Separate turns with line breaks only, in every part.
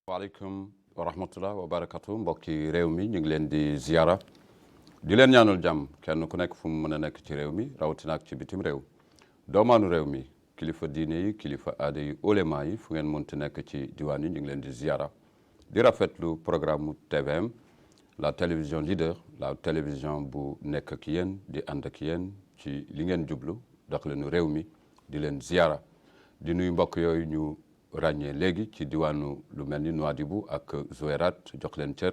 waaleykum wa rahmatullah wa barakatu mbokki réew mi ñu ngi leen di ziara di leen ñaanal jàmm kenn ku nekk fu mu mën a nekk ci réew mi rawatina ak ci bitim réew doomaanu réew mi kilifa diine yi kilifa aada yi ulema yi fu ngeen mënti nekk ci diwaan yi ñu ngi leen di ziara di rafetlu programme mu TVM la télévision leader la télévision bu nekk ak yéen di ànd ak yéen ci li ngeen jublu dox leenu réew mi di leen ziara di nuyu mbokk yooyu ñu ràññee léegi ci diwaanu lu mel ni Nouadhibou ak Zouérate jox leen cër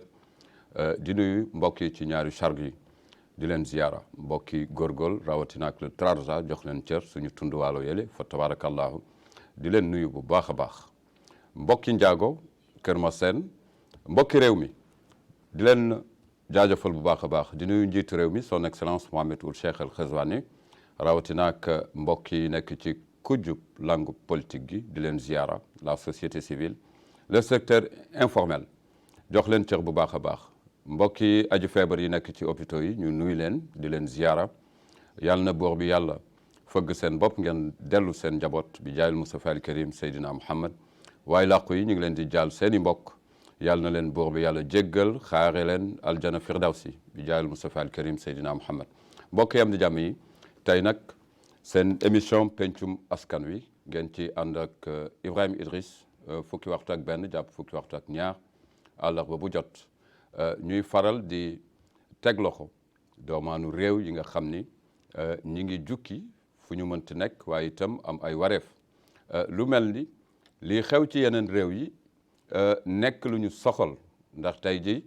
di nuyu mbokk yi ci ñaari charge yi di leen ziara mbokki góorgóorlu rawatina ak le Trarza jox leen cër suñu tunduwaalo yële fa tabarakallahu di leen nuyu bu baax a baax mbokki njaago Kër Maseen mbokki réew mi di leen jaajëfal bu baax a baax di nuyu njiitu réew mi son excellence Mohamed Ould Cheikh El Ghazouani rawatina ak mbokk yi nekk ci kujub langue politique gi di leen ziara la société civile le secteur informel jox leen cër bu baax a baax mbokki aju feebar yi nekk ci hôpitaux yi ñu nuyu leen di leen ziara yàlla na boor bi yàlla fëgg seen bopp ngeen dellu seen njaboot bi jaayil Mustafa al Karim Seydina Muhammad waaye làqu yi ñu ngi leen di jaal seeni mbokk yàlla na leen boor bi yàlla jéggal xaare leen aljana firdawsi bi jaayil Mustafa al Karim Seydina Muhammad mbokk yam di jàmm yi tey nag seen émission pencum askan wi ngeen ci ànd ak Ibrahima Idriss fukki waxtu ak benn jàpp fukki waxtu ak ñaar àllarba bu jot ñuy faral di teg loxo doomaanu réew yi nga xam ni ñi ngi jukki fu ñu mënti nekk waaye itam am ay wareef lu mel ni lii xew ci yeneen réew yi nekk lu ñu soxal ndax tey ji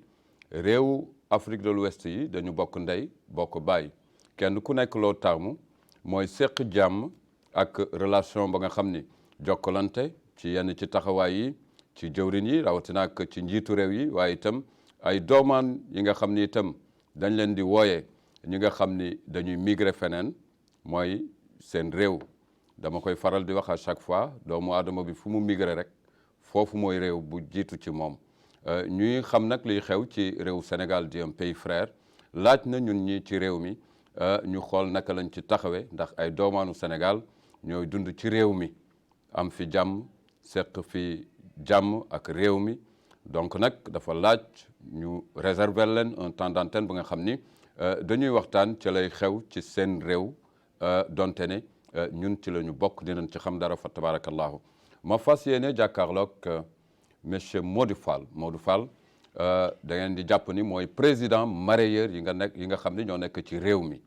réew Afrique de l'Ouest yi dañu bokk ndey bokk baay kenn ku nekk loo taamu mooy seq jàmm ak relation ba nga xam ni jokkalante ci yenn ci taxawaay yi ci jëwrin yi rawatina ak ci njiitu réew yi waaye itam ay doomaan yi nga xam ni itam dañ leen di wooye ñi nga xam ni dañuy migrer feneen mooy seen réew dama koy faral di wax à chaque fois doomu aadama bi fu mu migrer rek foofu mooy réew bu jiitu ci moom ñuy xam nag liy xew ci réew Sénégal di un pays frère laaj na ñun ñi ci réew mi ñu xool naka lañ ci taxawee ndax ay doomaanu Sénégal ñooy dund ci réew mi am fi jàmm seq fi jàmm ak réew mi donc nag dafa laaj ñu réserver leen un temps d'antenne ba nga xam ni dañuy waxtaan ci lay xew ci seen réew donte ne ñun ci la ñu bokk dinañ ci xam dara fa tabarakallahu ma fas yéene jàkkaarloog monsieur Modou Fall da ngeen di jàpp ni mooy président mareyeur yi nga xam ni ñoo nekk ci réew mi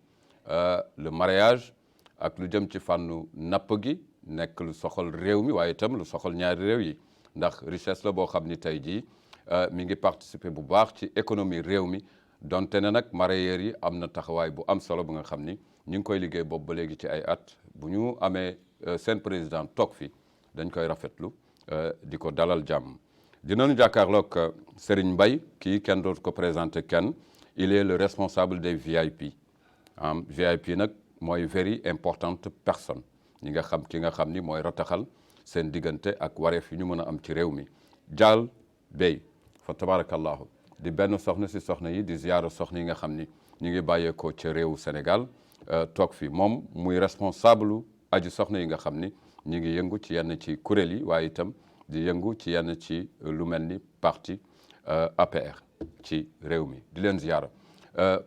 le mareyage ak lu jëm ci fànnu napp gi nekk lu soxal réew mi waaye itam lu soxal ñaari réew yi ndax richesse la boo xam ni tey jii mi ngi participer bu baax ci économie réew mi donte ne nag mareyeurs yi am na taxawaay bu am solo bu nga xam ni ñu ngi koy liggéey boobu ba léegi ci ay at bu ñu amee seen président toog fi dañ koy rafetlu di ko dalal jàmm dinañu jàkkaarloog Serigne Mbaye kii kenn dootu ko présenté kenn il est le responsable des VIP VIP nag mooy very importante personne ki nga xam ni mooy rataxal seen diggante ak wareef yu ñu mën a am ci réew mi Dial Bey fa tabarakallahu di benn soxna si soxna yi di ziyaara soxna yi nga xam ni ñu ngi bàyyeekoo ca réewu Sénégal toog fi moom muy responsable aju soxna yi nga xam ni ñu ngi yëngu ci yenn ci kuréel yi waaye itam di yëngu ci yenn ci lu mel ni parti APR ci réew mi di leen ziyaara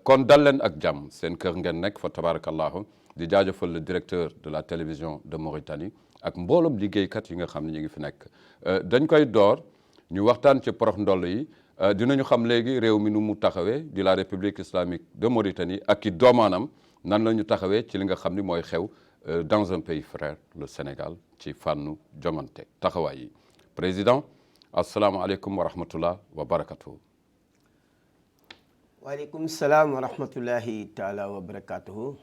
kon dal leen ak jàmm seen kër ngeen nekk fa tabarakallahu di jaajëfal le directeur de la télévision de Mauritanie ak mbooloom liggéeykat yi nga xam ne ñu ngi fi nekk dañ koy door ñu waxtaan ci porox ndoll yi dinañu xam léegi réew mi nu mu taxawee di la République islamique de Mauritanie ak i doomaanam nan la ñu taxawee ci li nga xam ni mooy xew dans un pays frère le Sénégal ci fànnu jongante taxawaay yi président asalaamaaleykum wa rahmatullah wa barakatuhu
waaleykum salaam wa rahmatullahi taala wa barakatuhu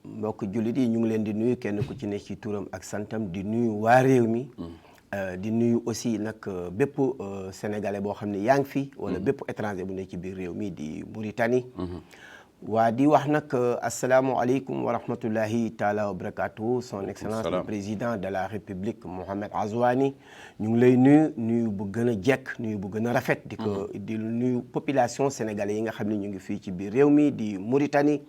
mbokk jullit yi ñu ngi leen di nuyu kenn ku ci ne ci turam ak santam di nuyu waa réew mi di nuyu aussi nag bépp sénégalais boo xam ne yaa ngi fi wala bépp étranger bu ne ci biir réew mi di Mauritanie waa di wax nag asalaamualeykum wa rahmatullahi taala wa barakatuhu son excellence le président de la république Mohamed Ghazouani ñu ngi lay nuyu bu gën a jekk nuyu bu gën a rafet di nuyu population sénégalais yi nga xam ne ñu ngi fii ci biir réew mi di Mauritanie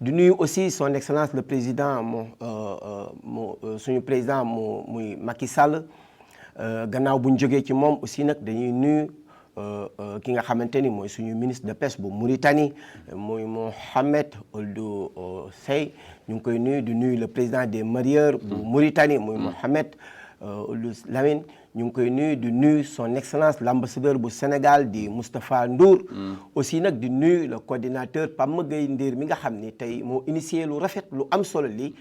di nuyu aussi son excellence le président suñu président muy Macky Sall gannaaw bu ñu jógee ci moom aussi nag dañuy nuyu ki nga xamante ni mooy suñu ministre de pêche bu Mauritanie muy Mohamed Ould Sey ñu ngi koy nuyu di nuyu le président des mareyeurs bu Mauritanie muy Mohamed Ould Lamine ñu ngi koy nuyu di nuyu son excellence l'ambassadeur bu Sénégal di Moustapha Ndour aussi nag di nuyu le coordinateur Pape Gueye Ndir mi nga xam ni tey moo initié lu rafet lu am solo li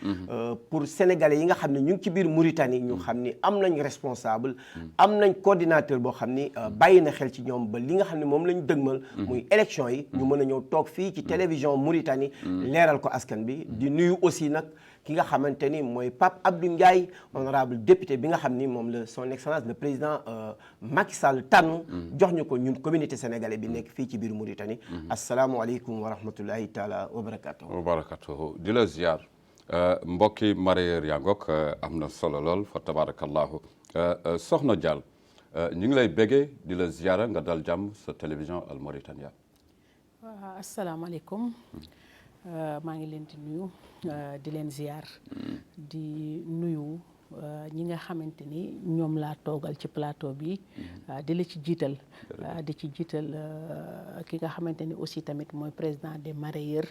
pour sénégalais yi nga xam ne ñu ngi ci biir Mauritanie ñu xam ni am nañ responsable am nañ coordinateur boo xam ni bàyyi na xel ci ñoom ba li nga xam ne moom lañ dëgmal muy élection yi ñu mën a ñëw toog fii ci télévision Mauritanie leeral ko askan bi di nuyu aussi nag ki nga xamante ni mooy Pape Abdou Ndiaye honorable député bi nga xam ni moom la son excellence le président Macky Sall tànn jox ñu ko ñun communauté sénégalais bi nekk fii ci biir Mauritanie asalaamualeykum wa rahmatullahi taala wa barakatuhu
wa barakatuhu di la ziar mbokki mareyeur yaa ngoog am na solo lool fa tabarakallahu soxna Dial ñu ngi lay béggee di la ziara nga dal jàmm sa télévision Al Mauritania.
waaw asalaamaaleykum maa ngi leen di nuyu di leen ziar di nuyu ñi nga xamante ni ñoom laa toogal ci plateau bi di la ci jiital di ci jiital ki nga xamante ni aussi tamit mooy président des mareyeurs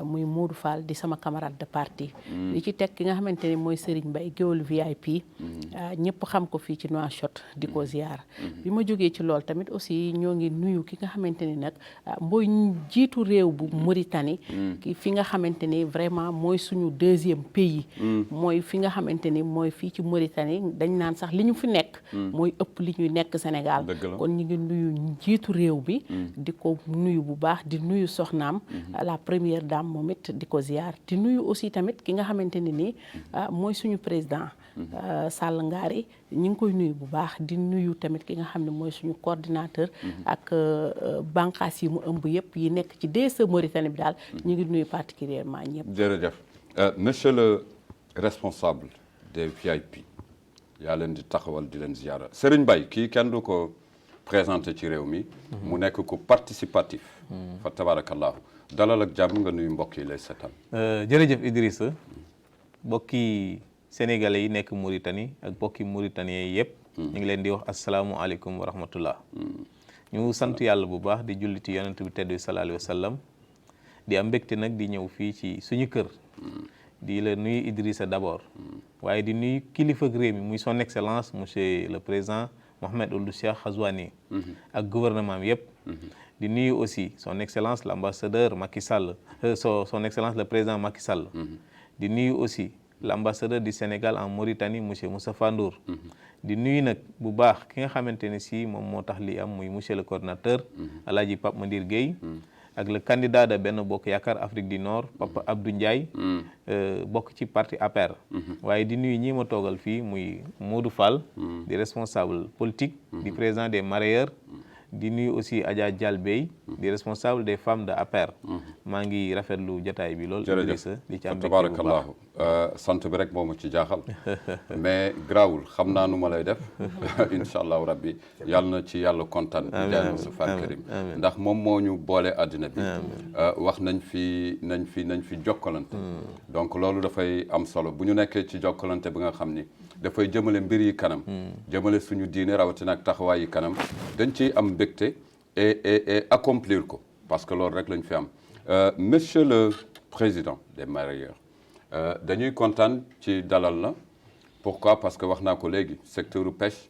muy Modou Fall di sama camarade de parti di ci teg ki nga xamante ni mooy Serigne Mbaye géwél VIP ñëpp xam ko fii ci Nouakchott di ko ziar bi ma jógee ci lool tamit aussi ñoo ngi nuyu ki nga xamante ni nag mooy jiitu réew bu Mauritanie ki fi nga xamante ni vraiment mooy suñu deuxième pays mooy fi nga xamante ni mooy fii ci Mauritanie dañ naan sax li ñu fi nekk mooy ëpp li ñuy nekk Sénégal kon ñu ngi nuyu jiitu réew bi di ko nuyu bu baax di nuyu soxnaam la première dame moom it di ko ziar di nuyu aussi tamit ki nga xamante ni nii mooy suñu président Sall Ngari ñu ngi koy nuyu bu baax di nuyu tamit ki nga xam ne mooy suñu coordinateur ak bànqaas yi mu ëmb yëpp yi nekk ci DSE Mauritanie bi daal ñu ngi nuyu particulièrement ñëpp.
jërëjëf monsieur le responsable des VIP yaa leen di taxawal di leen ziara Serigne Mbaye kii kenn du ko présenté ci réew mi mu nekk ko participatif fa tabarakallahu dalal ak jàmm nga nuyu mbokk yi lay seetaan.
jërëjëf Idrissa mbokki sénégalais yi nekk Mauritanie ak mbokki mauritaniens yi yëpp ñu ngi leen di wax asalaamualeykum wa rahmatullah ñu sant yàlla bu baax di julli ci yonent bi tedd bi sallallahu alayhi wa sallam di am mbégte nag di ñëw fii ci suñu kër di la nuyu Idrissa d'abord waaye di nuyu kilifa réew mi muy son excellence monsieur le président Mohamed Ould Cheikh Ghazouani ak gouvernement bi yëpp di nuyu aussi son excellence l'ambassadeur Macky Sall son excellence le président Macky Sall di nuyu aussi l'ambassadeur du Sénégal en Mauritanie monsieur Moustapha Ndour di nuyu nag bu baax ki nga xamante ne si moom moo tax li am muy monsieur le coordinateur Alaaji Pape Mandir Gueye ak le candidat de Benno Bokk Yaakaar Afrique du Nord Papa Abdou Ndiaye bokk ci parti APR waaye di nuyu ñi ma toogal fii muy Modou Fall di responsable politique di président des mareyeurs di nuyu aussi Adja Dial Bey di responsable des femmes de APR maa ngi rafetlu jotaay bi lool Idrissa di ci am
tabarakallahu sant bi rek moo ma ci jaaxal mais grawul xam naa nu ma lay def incha allahu rabbi yàlla na ci yàlla kontaan bi jaay Mustafa Karim ndax moom moo ñu boole àddina bi wax nañ fi jokkalante donc loolu dafay am solo bu ñu nekkee ci jokkalante bi nga xam ni dafay jëmale mbir yi kanam jëmale suñu diine rawatina ak taxawaay yi kanam dañ ciy am mbégte et accomplir ko parce que loolu rek lañ fi am monsieur le président des mareyeurs dañuy kontaan ci dalal la pourquoi parce que wax naa ko léegi secteur pêche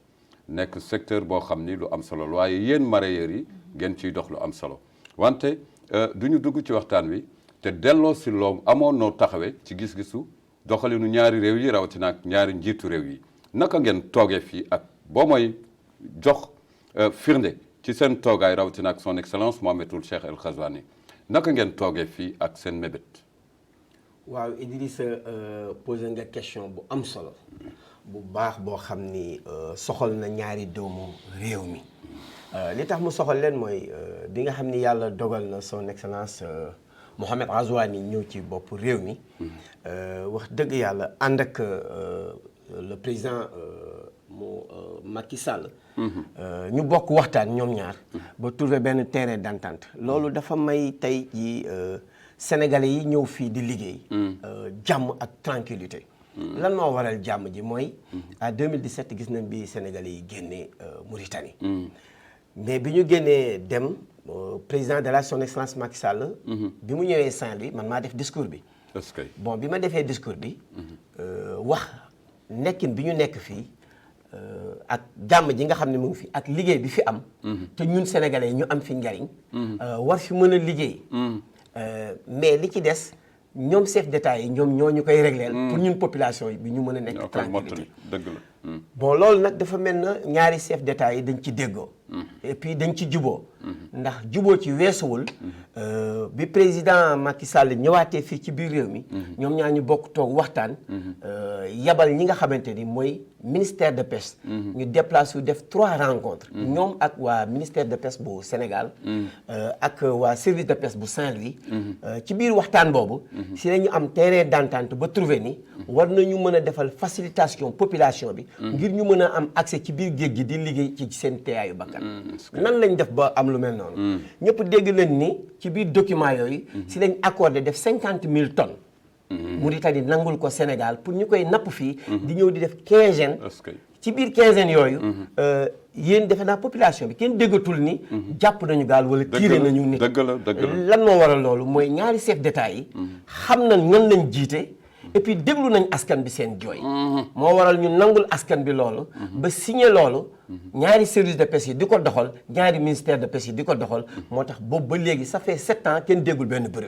nekk secteur boo xam ni lu am solo la waaye yéen mareyeurs yi ngeen ciy dox lu am solo wante du ñu dugg ci waxtaan wi te delloo si loo amoon noo taxawee ci gis-gisu doxalinu ñaari réew yi rawatina ak ñaari njiitu réew yi naka ngeen toogee fii ak boo mooy jox firnde ci seen toogaay rawatina ak son excellence Mohamed Ould Cheikh El Ghazouani naka ngeen toogee fii ak seen mébét.
waaw Idrissa posé nga question bu am solo bu baax boo xam ni soxal na ñaari doomu réew mi li tax mu soxal leen mooy bi nga xam ni yàlla dogal na son excellence Mohamed Ghazouani ñëw ci bopp réew mi wax dëgg yàlla ànd ak le président Macky Sall ñu bokk waxtaan ñoom ñaar ba trouver benn terrain d'entente loolu dafa may tey ji sénégalais yi ñëw fii di liggéey jàmm ak tranquillité lan moo waral jàmm ji mooy en 2017 gis nañ bi Sénégalais yi génnee Mauritanie. mais bi ñu génnee dem président de la son excellence Macky Sall. bi mu ñëwee Saint-Louis man maa def discours bi.
est-ce que
bon bi ma defee discours bi. wax nekkin bi ñu nekk fii ak jàmm ji nga xam ne mu ngi fi ak liggéey bi fi am. te ñun sénégalais ñu am fi njariñ. war fi mën a liggéey. mais li ci des ñoom chef d'État yi ñoom ñoo ñu koy régleel. pour ñun population yi bi ñu mën a nekk tranquillité
dëgg la.
bon loolu nag dafa mel na ñaari chef d'État yi dañ ci déggoo. et puis dañ ci juboo ndax juboo ci weesuwul bi président Macky Sall ñëwaatee fii ci biir réew mi. ñoom ñaar ñu bokk toog waxtaan. yabal ñi nga xamante ni mooy ministère de pêche. ñu déplacé wu def 3 rencontres. ñoom ak waa ministère de pêche bu Sénégal. ak waa service de pêche bu Saint-Louis. ci biir waxtaan boobu. si la ñu am terrain d'entente ba trouvé ni. war nañu mën a defal facilitation population bi. ngir ñu mën a am accès ci biir géej gi di liggéey ci seen teeyaayu bakkan. nan lañ def ba am lu mel noonu. ñëpp dégg nañ ni ci biir document yooyu. si lañ accordé def 50 000 tonnes. Mauritanie nangul ko Sénégal pour ñu koy napp fii. di ñëw di def quinzaine. ci biir quinzaine yooyu. yéen defe naa population bi kenn déggatul ni. jàpp nañu gaal wala tiire nañu nit.
dëgg la dëgg la
lan moo waral loolu mooy ñaari chef d'État yi. xam nañ ñan lañ jiite. et puis déglu nañ askan bi seen jooy. moo waral ñu nangul askan bi loolu. ba signé loolu. ñaari service de pêche yi di ko doxal ñaari ministère de pêche yi di ko doxal. moo tax boobu ba léegi ça fait 7 ans kenn déggul benn bruit.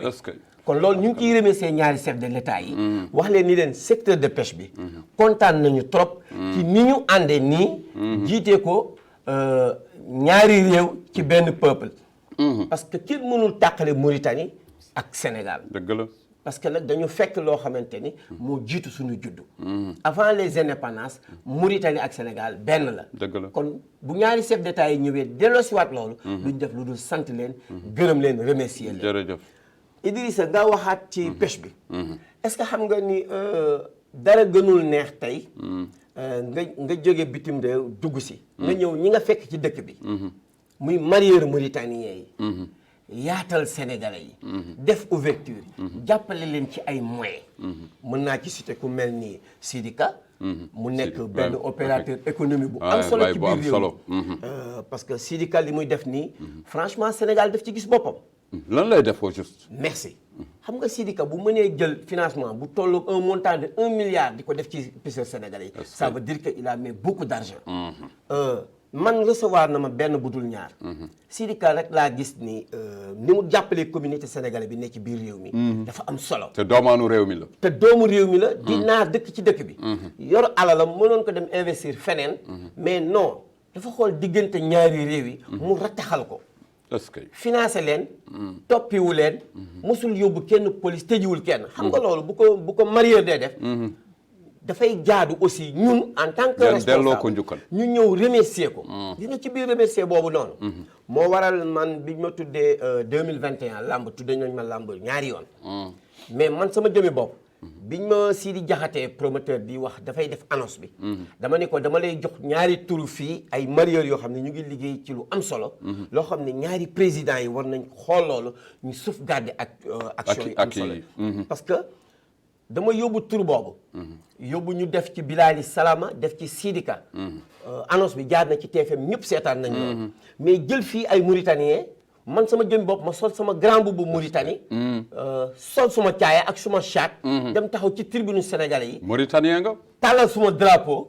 kon loolu ñu ngi ciy remercier ñaari chef de l'État yi. wax leen ni leen secteur de pêche bi. kontaan nañu trop. ci ni ñu àndee nii. jiitee ko ñaari réew ci benn peuple. parce que kenn mënul tàqale Mauritanie ak Sénégal.
dëgg la.
parce que nag dañu fekk loo xamante ni moo jiitu suñu juddu. avant les indépendances Mauritanie ak Sénégal benn la.
dëgg la
kon bu ñaari chef d'État yi ñëwee delloosiwaat loolu. luñ def lu dul sant leen. gërëm leen remercier leen.
jërëjëf.
Idrissa nga waxaat ci pêche bi. est-ce que xam nga ni dara gënul neex tey. nga jóge bitim réew dugg si. nga ñëw ñi nga fekk ci dëkk bi. muy mareyeurs mauritaniens yi. yaatal sénégalais yi. def ouverture jàppale leen ci ay moyens. mën naa ci citer ku mel ni Sidika. mu nekk benn opérateur économique bu am solo ci biir réew parce que Sidika li muy def nii. franchement Sénégal daf ci gis boppam.
lan lay def au juste.
merci xam nga Sidika bu mënee jël financement bu tollu un montant de 1 milliard di ko def ci pêcheurs sénégalais yi. ça veut dire que il a mis beaucoup d'argent. man recevoir na ma benn budul ñaar. Sidika rek laa gis ni mu jàppalee communauté sénégalaise bi ne ci biir réew mi. dafa am solo.
te doomaanu réew mi la.
te doomu réew mi la. di naar dëkk ci dëkk bi. yor alalam mënoon ko dem investir feneen. mais non dafa xool diggante ñaari réew yi. mu rattaxal ko.
est-ce que
financé leen. toppiwu leen. mosul yóbbu kenn police tëjiwul kenn. xam nga loolu bu ko mareyeur dee def. dafay jaadu aussi ñun en tant que responsable ñu ñëw remercier ko. gis nga ci biir remercier boobu noonu. moo waral man bi ma tuddee 2021 làmb tuddee nañ ma làmb ñaari yoon. mais man sama jëmi bopp. biñ ma Sidi Jaxate promoteur bi wax dafay def annonce bi. dama ne ko dama lay jox ñaari turu fii ay mareyeurs yoo xam ne ñu ngi liggéey ci lu am solo. loo xam ne ñaari présidents yi war nañ xool loolu ñu sauvegarder ak action yi am solo parce que dama yóbbu tur boobu. yóbbu ñu def ci Bilali Salama def ci Sidika. annonce bi jaar na ci TFM ñëpp seetaan nañ loolu. mais jël fii ay Mauritaniens man sama jëm bopp ma sol sama grand boubou Mauritanie. sol suma caaya ak suma chaat. dem taxaw ci tribune sénégalais yi.
Mauritanien nga.
tàllal suma drapeau.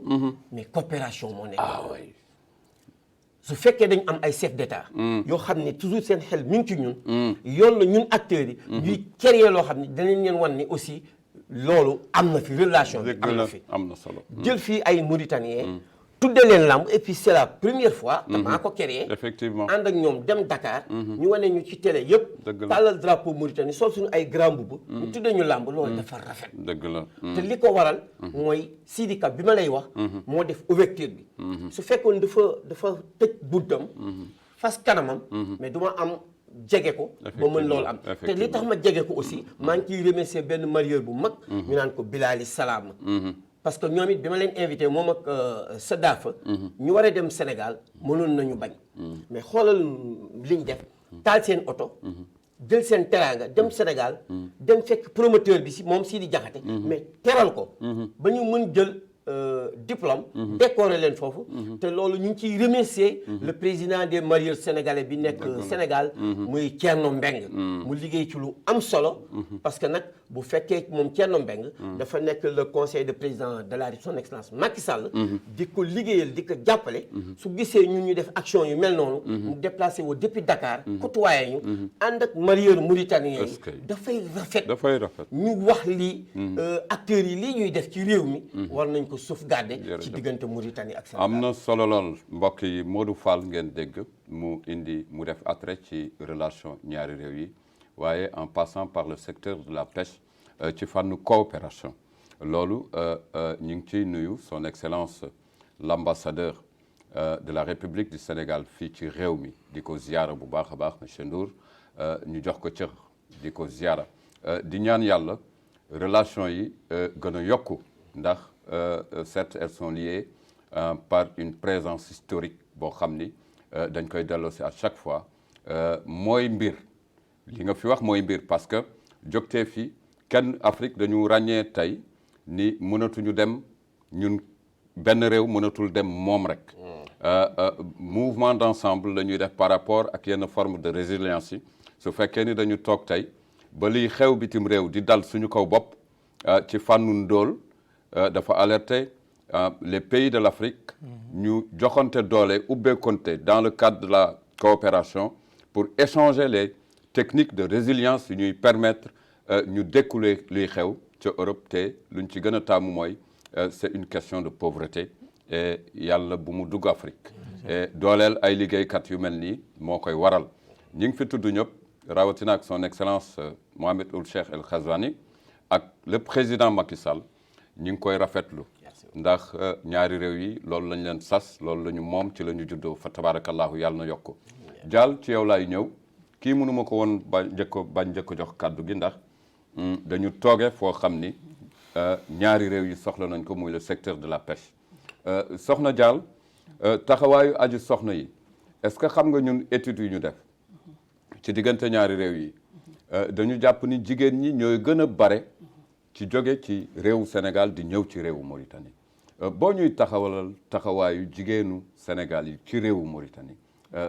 mais coopération moo nekk.
oui.
su fekkee dañ am ay chef d'État. yoo xam ne toujours seen xel mi ngi ci ñun. yoon la ñun acteurs yi. ñuy créer loo xam ne danañ leen wan ni aussi. loolu am na fi relation bi am na fi
am na solo.
jël fii ay Mauritaniens. tudde leen lamb et puis c'est la première fois. damaa ko créé.
effectivement
ànd ak ñoom dem Dakar. ñu wane ñu ci télé yëpp.
dëgg la
tàllal drapeau Mauritanie sol suñu ay grand boubou. ñu tudde ñu lamb loolu dafa rafet.
dëgg la.
te li ko waral. mooy Sidika bi ma lay wax. moo def ouverture bi. su fekkoon dafa tëj buntam. fas kanamam. mais du ma am. jege ko ba mën loolu am te li tax ma jege ko aussi maa ngi ciy remercier benn mareyeur bu mag ñu naan ko Bilali Salam parce que ñoom it bi ma leen invité moom ak Sadafa ñu war a dem Sénégal mënoon nañu bañ mais xoolal liñ def taal seen oto jël seen teraanga dem Sénégal dem fekk promoteur bi si moom Sidi Diakhaté mais teral ko ba ñu mën jël diplôme décoré leen foofu te loolu ñu ngi ciy remercier le président des mareyeurs sénégalais bi nekk Sénégal muy Thierno Mbeng mu liggéey ci lu am solo parce que nag bu fekkee moom Thierno Mbeng dafa nekk le conseil de président de la République son excellence Macky Sall di ko liggéeyal di ko jàppale su gisee ñun ñu def action yu mel noonu mu déplacé wu depuis Dakar côtoyé ñu ànd ak mareyeurs mauritaniens yi dafay rafet ñu wax lii acteurs yi lii ñuy def ci réew mi war nañ ko sauvegarder ci diggante Mauritanie ak Sénégal.
am na solo lool mbokk yi Modou Fall ngeen dégg mu def attrait ci relation ñaari réew yi waaye en passant par le secteur de la pêche ci fànnu coopération loolu ñu ngi ciy nuyu son excellence l'ambassadeur de la République du Sénégal fii ci réew mi di ko ziara bu baax a baax monsieur Ndour ñu jox ko cër di ko ziara di ñaan yàlla relation yi gën a yokku ndax certes elles sont liées par une présence historique boo xam ni dañ koy delloosi à chaque fois mooy mbir li nga fi wax mooy mbir parce que jógtee fi kenn Afrique dañu ràññee tey ni mënatuñu dem ñun benn réew mënatul dem moom rek mouvement d'ensemble la ñuy def par rapport ak yenn forme de résilience yi su fekkee ni dañu toog tey ba liy xew bitim réew di dal suñu kaw bopp ci fànnu ndóol dafa alerter les pays de l'Afrique ñu joxante doole ubbeekonte dans le cadre de la coopération pour échanger les techniques de résilience yu ñuy permettre ñu dékouler luy xew ca Europe te luñ ci gën a taamu mooy c'est une question de pauvreté et yàlla bu mu dugg Afrique et dooleel ay liggéeykat yu mel nii moo koy waral ñi ngi fi tudd ñëpp rawatina ak son excellence Mohamed Ould Cheikh El Ghazouani ak le président Macky Sall ñu ngi koy rafetlu ndax ñaari réew yi loolu lañ leen sas loolu la ñu moom ci la ñu juddoo fa tabarakallahu yàlla na yokk Dial ci yow laay ñëw kii mënuma ko woon bañ njëkk jox kàddu gi ndax dañu tooge foo xam ni ñaari réew yi soxla nañ ko muy le secteur de la pêche soxna Dial taxawaayu aju soxna yi est-ce que xam nga ñun études yi ñu def ci diggante ñaari réew yi dañu jàpp ni jigéen ñi ñooy gën a bare ci jóge ci réewu Sénégal di ñëw ci réewu Mauritanie boo ñuy taxawaayu jigéenu Sénégal yi ci réewu Mauritanie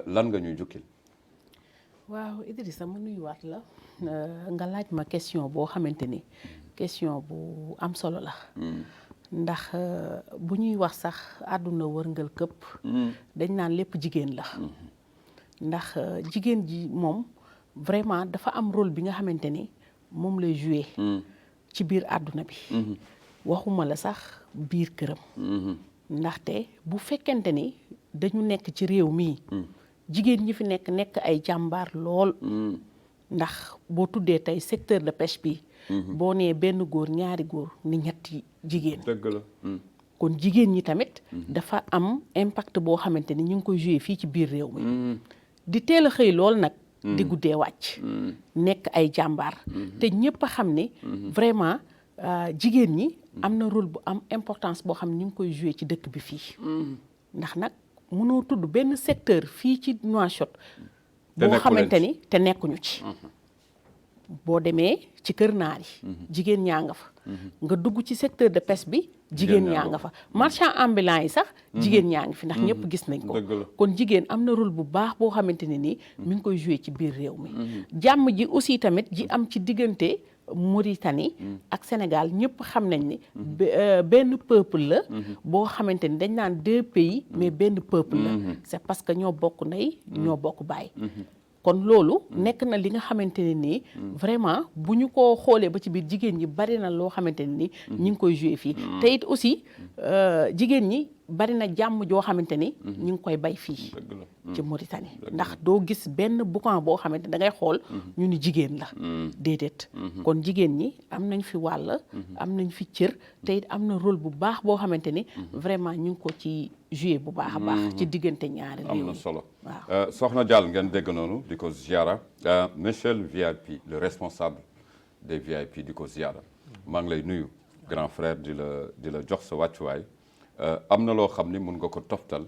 lan nga ñuy jukkil.
waaw Idrissa ma nuyuwaat la nga laaj ma question boo xamante ni question bu am solo la. ndax bu ñuy wax sax àdduna wërngal këpp. dañ naan lépp jigéen la. ndax jigéen ji moom vraiment dafa am rôle bi nga xamante ni moom lay jouer. ci biir àdduna bi waxuma la sax biir këram ndaxte bu fekkente ni dañu nekk ci réew mii jigéen ñi fi nekk ay jàmbaar lool ndax boo tuddee tey secteur de pêche bi boo nee benn góor ñaari góor ni ñetti jigéen
dëgg la
kon jigéen ñi tamit dafa am impact boo xamante ni ñu ngi koy jouer fii ci biir réew mi di teel a xëy lool nag di guddee wàcc nekk ay jàmbaar te ñëpp a xam ne vraiment jigéen ñi am na rôle bu am importance boo xam ne ñu ngi koy jouer ci dëkk bi fii ndax nag mënoo tudd benn secteur fii ci Nouakchott boo xamante ni te nekkuñu ci boo demee ci kër naar yi jigéen ñaa nga fa nga dugg ci secteur de pêche bi jigéen ñaa nga fa marchand ambulant yi sax jigéen ñaa ngi fi ndax ñëpp gis nañ ko kon jigéen am na rôle bu baax boo xamante ne nii mi ngi koy joué ci biir réew mi jàmm ji aussi tamit ji am ci diggante Mauritanie ak Sénégal ñëpp xam nañ ni benn peuple la boo xamante ni dañ naan deux pays mais benn peuple la c'est parce que ñoo bokk ndey ñoo bokk baay kon loolu nekk na li nga xamante ne nii vraiment bu ñu ko xoolee ba ci biir jigéen ñi bari na loo xamante ne nii ñi ngi koy joué fii te it aussi jigéen ñi bari na jàmm joo xamante ni ñi ngi koy bay fii ci Mauritanie ndax doo gis benn boucan boo xamante da ngay xool ñu ni jigéen la déedéet kon jigéen ñi am nañ fi wàll am nañ fi cër te it am na rôle bu baax boo xamante ni vraiment ñu ngi ko ci joué bu baax a baax ci diggante ñaari réew
am na solo
waaw
soxna Dial ngeen dégg noonu di ko ziara monsieur le VIP le responsable des VIP di ko ziara maa ngi lay nuyu grand frère di la jox sa wàccuwaay am na loo xam ni mun nga ko toftal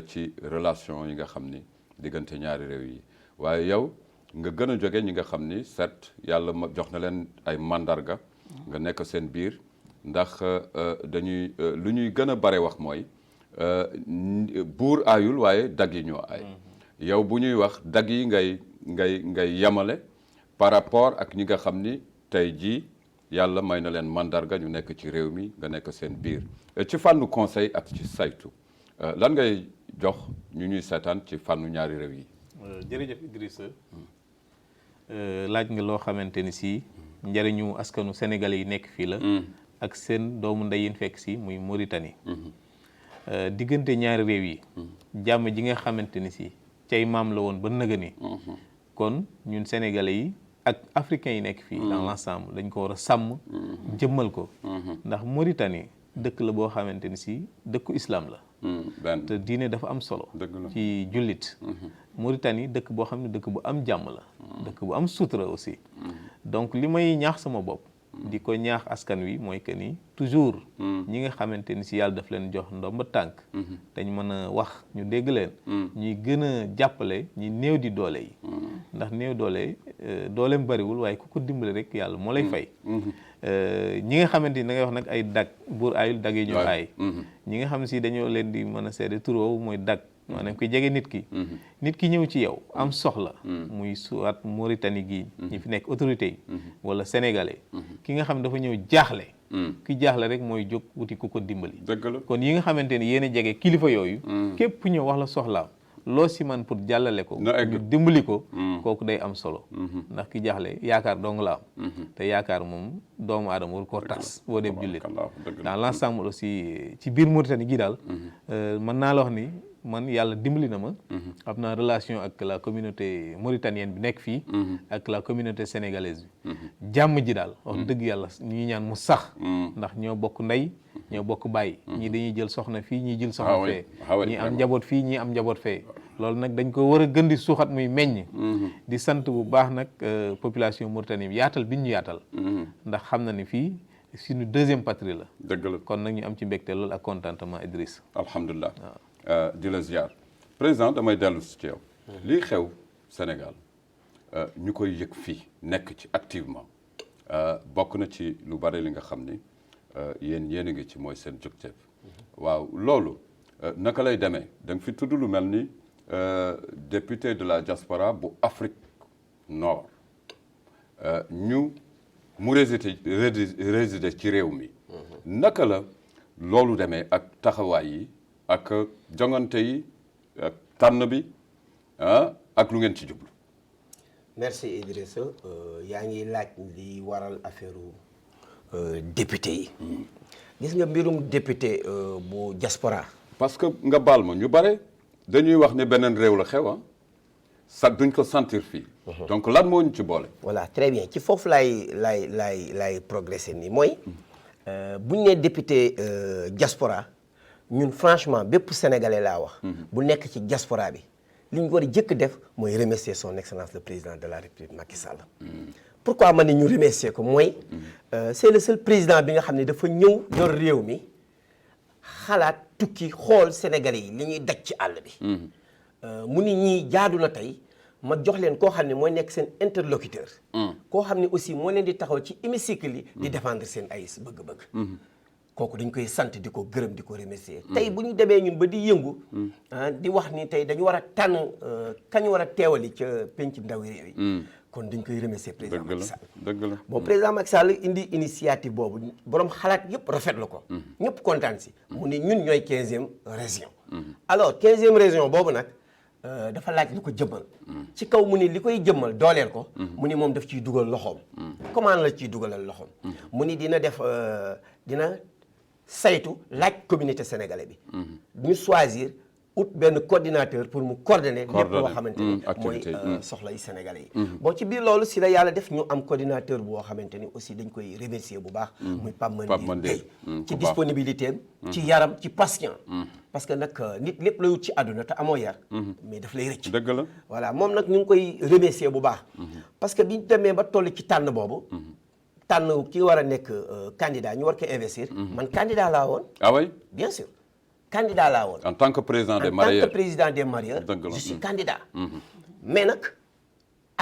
ci relation yi nga xam ni diggante ñaari réew yi waaye yow nga gën a jóge ñi nga xam ni certes yàlla jox na leen ay mandarga nga nekk seen biir ndax dañuy lu ñuy gën a bare wax mooy buur aayul waaye dag yi ñoo aay yow bu ñuy wax dag yi ngay yamale par rapport ak ñi nga xam ni tey jii yàlla may na leen mandarga ñu nekk ci réew mi nga nekk seen biir ci fànnu conseil ak ci saytu lan ngay jox ñu ñuy seetaan ci fànnu ñaari réew yi.
jërëjëf Idrissa laaj nga loo xamante ni si njëriñu askanu sénégalais yi nekk fii la. ak seen doomu ndey yi fekk si muy Mauritanie. diggante ñaari réew yi. jàmm ji nga xamante ni si cay maam la woon ba nëga ni kon ñun sénégalais yi ak africains yi nekk fii dans l'ensemble dañ ko war a sàmm jëmmal ko ndax Mauritanie dëkk la boo xamante ni si dëkku islam la te diine dafa am solo ci jullit Mauritanie dëkk boo xam ne dëkk bu am jàmm la dëkk bu am sutura aussi donc li may ñaax sama bopp di ko ñaax askan wi mooy que ni toujours ñi nga xamante ni si yàlla daf leen jox ndomba tànk dañ mën a wax ñu dégg leen ñuy gën a jàppale ñi néew di doole yi ndax néew doole dooleem bariwul waaye ku ko dimbale rek yàlla moo lay fay ñi nga xamante ni da ngay wax nag ay dag buur aayul dag yi ñoo aay ñi nga xam si dañoo leen di mën a seede tur woowu mooy dag maanaam koy jege nit ki ñëw ci yow am soxla muy soit Mauritanie gi ñi fi nekk autorité yi wala sénégalais ki nga xam ne dafa ñëw jaaxle ki jaaxle rek mooy jóg wuti ku ko dimbali kon yi nga xamante ni yéen a jege kilifa yooyu képp ñëw wax la soxlaam loo si man pour jàllale ko ñu dimbali ko kooku day am solo ndax ki jaaxle yaakaar dong la am te yaakaar moom doomu aadama war koo tas boo dem jullit dans l'ensemble aussi ci biir Mauritanie gi daal mën naa la wax ni man yàlla dimbali na ma am naa relation ak la communauté mauritanienne bi nekk fii ak la communauté sénégalaise bi jàmm ji daal wax dëgg yàlla ñuy ñaan mu sax ndax ñoo bokk ndey ñoo bokk bàyyi ñii dañuy jël soxna fii ñii jël soxna fee ñii am njaboot fii ñii am njaboot fee loolu nag dañ ko war a gën di suuxat muy meññ di sant bu baax nag population mauritanienne bi yaatal bi ñu yaatal ndax xam na ni fii suñu deuxième patrie la
dëgg la
kon nag ñu am ci mbégte loolu ak contentement Idriss
alhamdulilah di la ziar président damay dellu si ci yow lii xew Sénégal ñu koy yëg fii nekk ci activement bokk na ci lu bari li nga xam ni yéen a ngi ci mooy seen jógteef waaw loolu naka lay demee da nga fi tudd lu mel ni député de la diaspora bu Afrique Nord ñu mu résider ci réew mi naka la loolu demee ak taxawaay yi ak jongante yi ak tànn bi ak lu ngeen ci jublu.
merci Idrissa yaa ngi laaj li waral affaire député yi. gis nga mbirum député bu diaspora. parce
que nga baal ma ñu bare dañuy wax ne beneen réew la xew sax duñ ko sentir fii. donc lan moo ñu ci boole.
voilà très bien ci foofu laay progresser nii mooy bu ñu nee député diaspora. ñun franchement bépp sénégalais laa wax. bu nekk ci diaspora bi li ñu war a jëkk def mooy remercier son excellence le président de la république Macky Sall. pourquoi ma ne ñu remercier ko mooy c'est le seul président bi nga xam ne dafa ñëw yor réew mi xalaat tukki xool sénégalais yi li ñuy daj ci àll bi. mu ni ñii jaadu na tey ma jox leen koo xam ne mooy nekk seen interlocuteur. koo xam ne aussi moo leen di taxaw ci hémicycle yi. di défendre seen ay bëgg-bëgg. kooku dañ koy sant di ko gërëm di ko remercier tey bu ñu demee ñun ba di yëngu di wax ni tey dañu war a tànn kañu war a teewali ca penc ndaw réew yi kon dañ koy remercier président Macky Sall
dëgg la
bon président Macky Sall indi initiative boobu borom xalaat yëpp rafetlu ko ñëpp kontaan si mu ni ñun ñooy 15e région alors 15e région boobu nag dafa laaj lu ko jëmmal ci kaw mu ni li koy jëmmal dooleel ko mu ni moom daf ciy dugal loxoom comment la ciy dugalal loxoom mu ni dina def dina saytu laaj communauté sénégalais bi ñu choisir ut benn coordinateur pour mu coordonner lépp loo xamante ni mooy soxla yi sénégalais yi bon ci biir loolu si la yàlla def ñu am coordinateur boo xamante ni aussi dañ koy remercier bu baax muy Pape Mandiaye Gueye ci disponibilité am ci yaram ci patient parce que nag nit lépp lay wut ci àdduna te amoo yar mais daf lay rëcc
dëgg la
voilà moom nag ñu ngi koy remercier bu baax parce que biñu demee ba toll ci tànn boobu tànn ki war a nekk candidat ñu war ko investir man candidat laa woon
ah oui
bien sûr candidat laa woon
en tant que président des marieurs
je suis candidat mais nag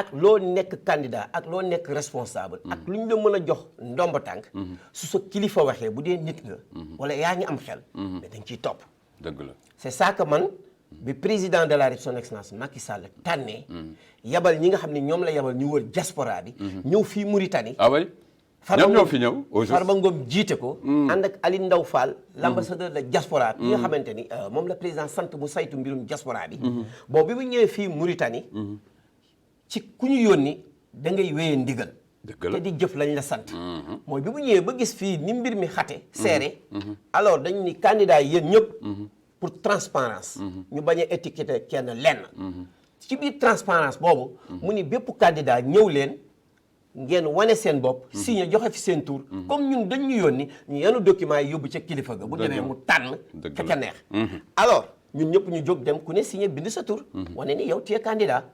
ak loo nekk candidat ak loo nekk responsable ak lu ñu la mën a jox ndomba tànk su sa kilifa waxee bu dee nit nga wala yaa ngi am xel mais dañ ciy topp
dëgg la
c'est ça que man bi président de la République son excellence Macky Sall tànnee yabal ñi nga xam ne ñoom la yabal ñu wër diaspora bi ñëw fii Mauritanie
ah oui ñoom ñoo fi ñëw au juste
Farba Ngom jiite ko ànd ak Aline Ndaw Fall l'ambassadeur de diaspora bi nga xamante ni moom la président sant mu saytu mbirum diaspora bi bon bi mu ñëwee fii Mauritanie ci ku ñu yónni da ngay wéyee ndigal te di jëf lañ la sant mooy bi mu ñëwee ba gis fii ni mbir mi xate serré alors dañ ni candidat yi yéen ñëpp pour transparence ñu bañ a étiqueter kenn lenn ci biir transparence boobu mu ni bépp candidat ñëw leen ngeen wane seen bopp signé joxe fi seen tour comme ñun dañ ñu yónni ñu yenu document yi yóbbu ca kilifa ga bu demee mu tànn ka ca neex alors ñun ñëpp ñu jóg dem ku ne signé bind sa tour wane ni yow tu es candidat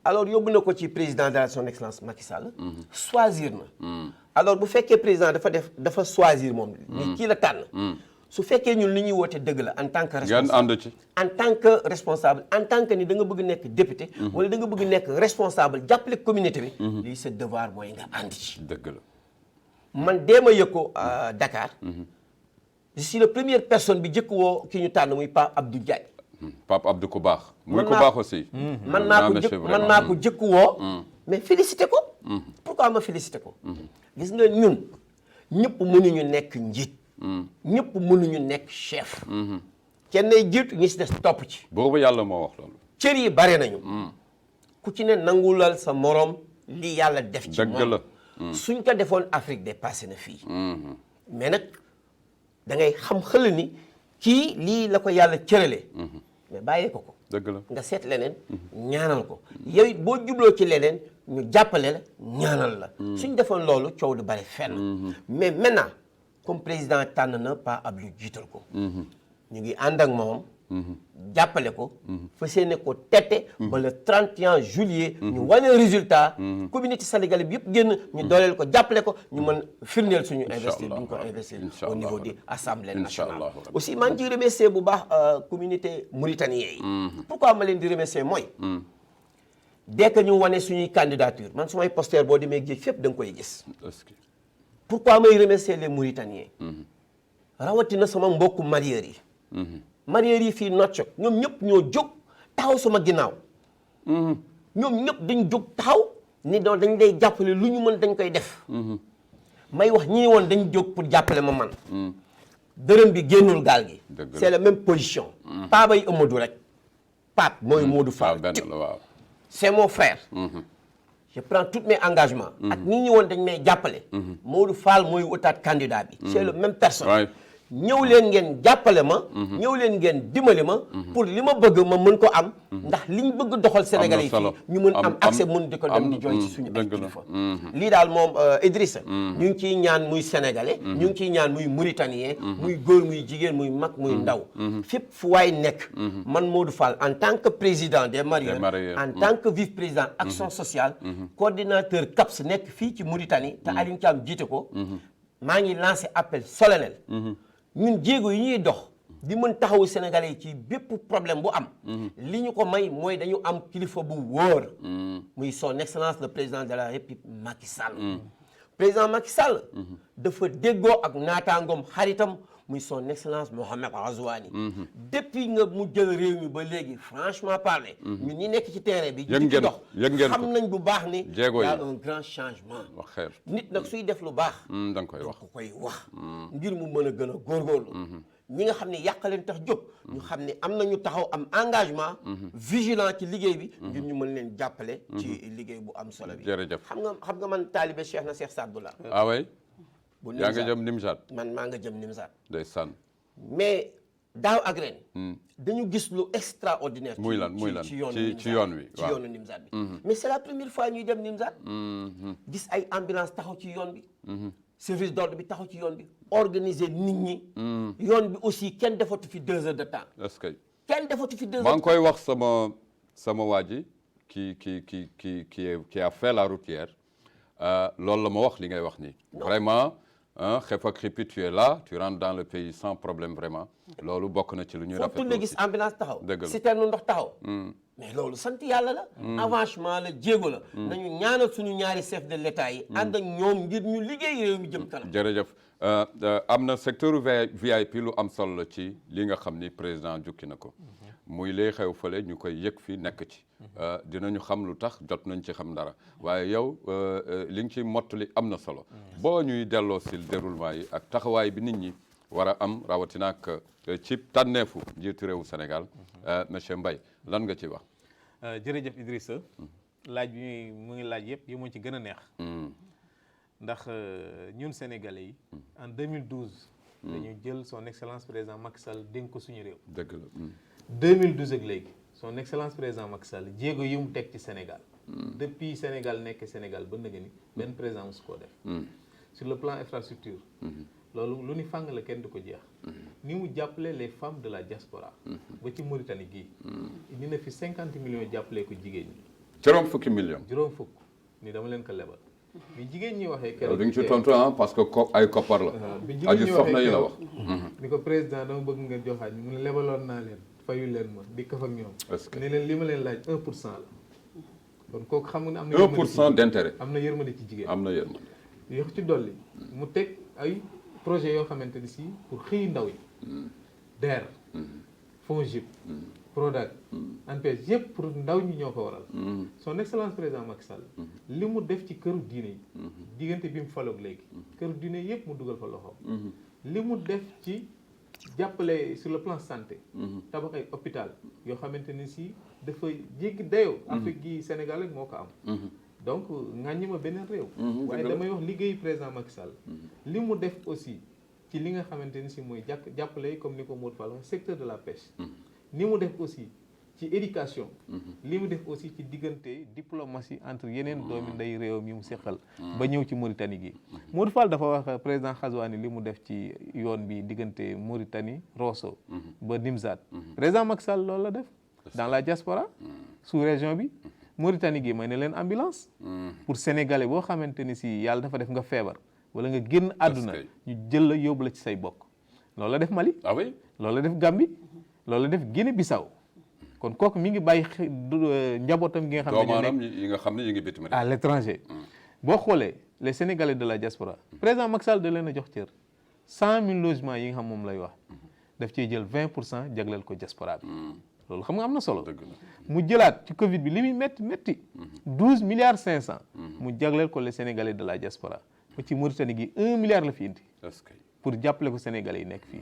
alors yóbbu na ko ci président de son excellence Macky Sall choisir na alors bu fekkee président dafa choisir moom ni kii la tànn su fekkee ñun li ñuy woote dëgg la en tant que responsable en tant que responsable en tant que ni da nga bëgg nekk député wala da nga bëgg nekk responsable jàppale communauté bi lii sa devoir mooy nga ànd ci
dëgg la
man deema yëg ko Dakar je suis la première personne bi jëkk woo ki ñu tànn muy Pape Abdou Diagne
Pape Abdou ku baax muy ku baax aussi
man maa ko jëkk woo mais félicité ko pourquoi ma félicité ko gis nga ñun ñëpp mënuñu nekk njiit ñëpp mënuñu nekk chef kenn jiitu ñi si des topp ci
boobu yàlla moo wax loolu
cër yi bare nañu ku ci ne nangulal sa morom li yàlla def ci
dëgg la
suñ ko defoon Afrique dépassé na fii mais nag da ngay xam xel ni kii lii la ko yàlla cëralee mais bàyyee ko ko
dëgg la
nga seet leneen ñaanal ko yow it boo jubloo ci leneen ñu jàppale la ñaanal la suñ defoon loolu coow du bare fenn mais maintenant comme président tànn na Pa Abdou jiital ko ñu ngi ànd ak moom jàppale ko fas yéene ko tette ba le 31 juillet ñu wane résultat communauté sénégalaise bi yëpp génn ñu dooleel ko jàppale ko ñu mën firndeel suñu investir bi ñu ko investir au niveau de assemblée nationale aussi maa ngi ciy remercier bu baax communauté mauritanien yi pourquoi ma leen di remercier mooy dès que ñu wane suñuy candidature man sumay poster boo demee géej fépp da nga koy gis pourquoi may remercier les Mauritaniens rawatina sama mbokku marieurs yi marieurs yi fii Nouakchott ñoom ñëpp ñoo jóg taxaw sama ginnaaw ñoom ñëpp dañ jóg taxaw ni doon dañ lay jàppale lu ñu mën dañ koy def may wax ñi woon dañ jóg pour jàppale ma man dërëm bi génnul gaal gi c'est la même position Pape Amadou rek Pape mooy Modou Fall c'est mon frère je prends tous mes engagements ak ñi ñi woon dañ may jàppale Modou Fall mooy wutaat candidat bi c'est le même personne ñëw leen ngeen jàppale ma ñëw leen ngeen dimbali ma pour li ma bëgg ma mën ko am ndax liñ bëgg doxal Sénégalais yi fii ñu mën am accès mën di ko dem di jooy ci suñu ay kilifa lii daal moom Idrissa ñu ngi ciy ñaan muy sénégalais ñu ngi ciy ñaan muy mauritanien muy góor muy jigéen muy mag muy ndaw fépp fu waay nekk man Modou Fall en tant que président des marieurs en tant que vice président action sociale coordinateur CAPS nekk fii ci Mauritanie te Alioune Thiam jiite ko maa ngi lancé appel solennel ñun jéego yi ñuy dox di mën taxawu sénégalais yi ci bépp problème bu am li ñu ko may mooy dañu am kilifa bu wóor muy son excellence le président de la république Macky Sall président Macky Sall dafa déggoo ak naataangoom xaritam muy son excellence Mohamed Ghazouani depuis nga mu jël réew mi ba léegi franchement parler ñun ñi nekk ci terrain bi di ci dox xam nañ bu baax ni y a un grand changement nit nag suy def lu baax
da nga koy wax
ko koy wax ngir mu mën a gën a góorgóorlu ñi nga xam ne yàq leen tax jóg ñu xam ne am na ñu taxaw am engagement vigilant ci liggéey bi ngir ñu mën leen jàppale ci liggéey bu am solo bi
jërëjëf
xam nga man taalibe Cheikh na Cheikh Sadbou la
ah oui yaa nga jëm Nimzaat
man maa nga jëm Nimzaat
ndeysaan
mais daaw ak ren dañu gis lu extraordinaire
muy lan ci yoon wi
ci yoonu Nimzaat bi mais c'est la première fois ñuy dem Nimzaat gis ay ambulance taxaw ci yoon bi service d'ordre bi taxaw ci yoon bi organiser nit ñi yoon bi aussi kenn defatu fi 2 heures de temps
est-ce que
kenn defatu fi 2 heures
maa ngi koy wax sama waa ji qui a fait la routière loolu la ma wax li ngay wax nii vraiment xef ak xippi tu es là tu rentres dans le pays sans problème vraiment loolu bokk na ci lu ñuy
foo
rafetlu
tourné gis ambulance taxaw
dëgg la
citerne ndox taxaw mais loolu sant yàlla la avancement la jéego la nañu ñaanal suñu ñaari chef de l'état yi ànd ak ñoom ngir ñu liggéey réew mi jëm kanam
jërëjëf am na secteur VIP lu am solo la ci li nga xam ni président jukki na ko muy lay xew fële ñu koy yëg fi nekk ci dinañu xam lu tax jot nañ ci xam dara waaye yow li nga ci mottali am na solo boo ñuy delloo si déroulement yi ak taxawaay bi nit ñi war a am rawatina ak ci tànneefu njiitu réewu Sénégal monsieur Mbaye lan nga ci wax.
jërëjëf Idrissa laaj bi mu ngi laaj yëpp yi moo ci gën a neex. ndax ñun sénégalais yi. en 2012. dañu jël son excellence président Macky Sall dénk ko suñu réew.
dëgg la.
2012 ak léegi son excellence président Macky Sall jéego yi mu teg ci Sénégal. depuis Sénégal nekk Sénégal ba nëgë ni benn président mosu koo def. sur le plan infrastructure. loolu lu ni fàng la kenn du ko jeex. ni mu jàppale les femmes de la diaspora. ba ci Mauritanie gii. indi na fi 50 millions jàppale ko jigéen ñi.
juróom fukki millions.
juróom fukk ni dama leen ko lebal. bi jigéen ñi waxee
yow
keroog.
di nga ci tontu parce que ay koppar la.
bi jigéen
aju
ñi
soxna
waxee
yi la
keroog
wax.
ni ko président dama bëgg ngeen joxaat ñu mu ne lebaloon naa leen fayu leen ma di kaf ak ñoom.
est-ce que
ne leen li ma leen laaj 1% la. kon kooku xam nga ne am na.
1% d'intérêt.
am na yërmande ci jigéen.
am na yërmande.
yox ci dolli mu teg ay projet yoo xamante ni si pour xëy ndaw yi. DER. FONGIP. PRODAC. ANPEJ yëpp pour ndaw ñi ñoo ko waral. son excellence président Macky Sall. li mu def ci këru diine yi. diggante bi mu faloog léegi. këru diine yëpp mu dugal fa loxoom. li mu def ci jàppale sur le plan santé. tabax ay hôpital yoo xamante ni si dafa jéggi dayoo. Afrique gi Sénégal rek moo ko am. donc ŋàññi ma beneen réew. waaye damay wax liggéeyu président Macky Sall. li mu def aussi ci li nga xamante ni si mooy jàppale comme ni ko Modou Fall wax secteur de la pêche. ni mu def aussi ci éducation. li mu def aussi ci diggante diplomatie entre yeneen doomi nday réew mi mu seqal. ba ñëw ci Mauritanie gi. Modou Fall dafa wax président Ghazouani li mu def ci yoon bi diggante Mauritanie Rosso. ba Nimzat. président Macky Sall loolu la def. dans la diaspora sous région bi. Mauritanie gi may ne leen ambulance. pour sénégalais boo xamante ni si yàlla dafa def nga feebar. wala nga génn àdduna ñu jël la yóbbu la ci say bokk. loolu la def Mali.
ah oui
loolu la def Gambie. loolu la def Guinée Bissau. kon kooku mi ngi bàyyi njabootam gi nga xam ne
doomaanam yi nga xam ne ñu ngi bitim réew.
à l'étranger. boo xoolee les sénégalais de la diaspora. président Macky Sall da leen a jox cër. 100 000 logements yi nga xam moom lay wax. daf ciy jël 20% jagleel ko diaspora bi. loolu xam nga am na solo. mu jëlaat ci Covid bi li muy métti 12 milliards 500. mu jagleel ko les sénégalais de la diaspora. ba ci Mauritanie gi 1 milliard la fi indi. pour jàppale ko sénégalais yi nekk fii.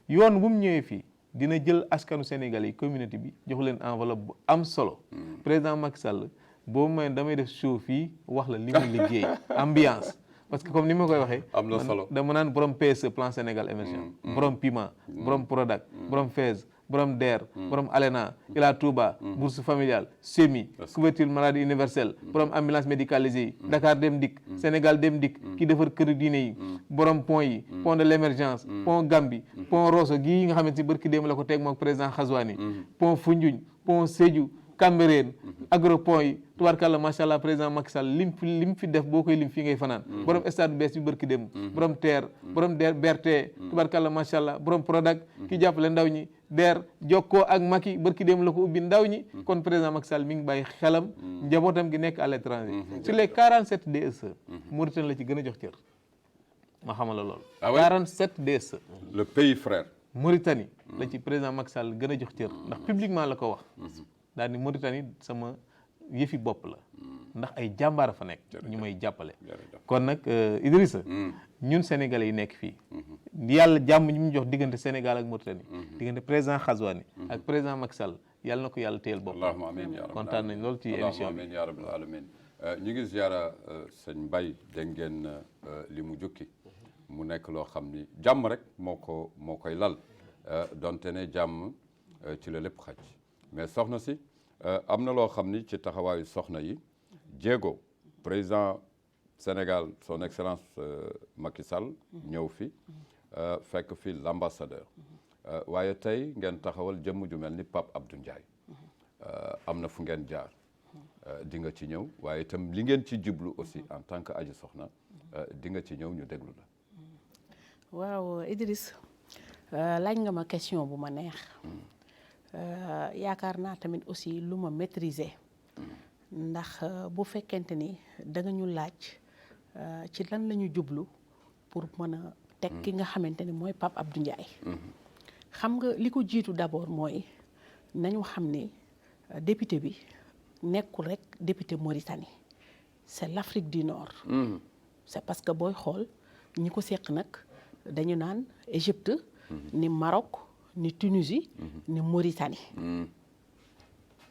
yoon bu mu ñëwee fii dina jël askanu sénégalais yi communauté bi jox leen enveloppe bu am solo. président Macky Sall boobu may damay def show fii wax la li mu liggéey ambiance. parce que comme ni ma koy waxee.
am na solo
dama naan borom PSE plan Sénégal émergent. borom PIMA. borom PRODAC. borom FAISE. borom DER. borom ALENA. Ila Touba. bourse familiale. SEMI. couverture maladie universelle. borom ambulance médicalisée yi. Dakar Dem Dikk. Sénégal Dem Dikk. ki defar këru diine yi. borom pont yi. pont de l'émergence. pont Gambie. pont Rosso gii nga xamante ni barki démb la ko teg moom président Ghazouani. pont Foundiougne. pont Sédhiou. Cambérène. agropont yi. tubaarkàlla macha allah président Macky Sall lim fi def boo koy lim fii ngay fanaan. borom stade bees bi barki démb. borom TER. borom BRT. tubaarkàlla macha allah borom PRODAC. ki jàppale ndaw ñi. DER jokkoo ak Macky barki démb la ko ubbi ndaw ñi. kon président Macky Sall mi ngi bàyyi xelam. njabootam gi nekk à l'étranger. sur les 47 DSE. Mauritanie la ci gën a jox cër. ma xamal la loolu. 47 DSE.
le pays frère.
Mauritanie la ci président Macky Sall gën a jox cër. ndax publiquement la ko wax. daal ni Mauritanie sama yëfi bopp la. ndax ay jàmbaar fa nekk. ñu may jàppale. kon nag Idrissa. ñun sénégalais yi nekk fii. yàlla jàmm ñu mu jox diggante Sénégal ak Mauritanie. diggante président Ghazouani ak président Macky Sall yàlla na ko yàlla téyel bopp.
allahumma amiin yaa rabbal
kontaan nañ loolu ci émission bi.
amiin yaa rabbal alamin ñu ngi ziara sëñ Mbaye dégg ngeen li mu jukki mu nekk loo xam ni jàmm rek moo koy lal donte ne jàmm ci la lépp xaj mais soxna si am na loo xam ni ci taxawaayu soxna yi jéego président Sénégal son excellence Macky Sall ñëw fi fekk fi l'ambassadeur waaye tey ngeen taxawal jëmm ju mel ni Pape Abdou Ndiaye am na fu ngeen jaar di nga ci ñëw waaye itam li ngeen ci jublu aussi en tant que aji soxna di nga ci ñëw ñu déglu la.
waaw Idriss laaj nga ma question bu ma neex yaakaar naa tamit aussi lu ma maîtriser ndax bu fekkente ni da nga ñu laaj ci lan la ñu jublu pour mën a teg ki nga xamante ni mooy Pape Abdou Ndiaye xam nga li ko jiitu d'abord mooy nañu xam ni député bi nekkul rek député Mauritanie c'est l'Afrique du Nord c'est parce que booy xool ñi ko seq nag dañu naan Égypte ni Maroc ni Tunisie ni Mauritanie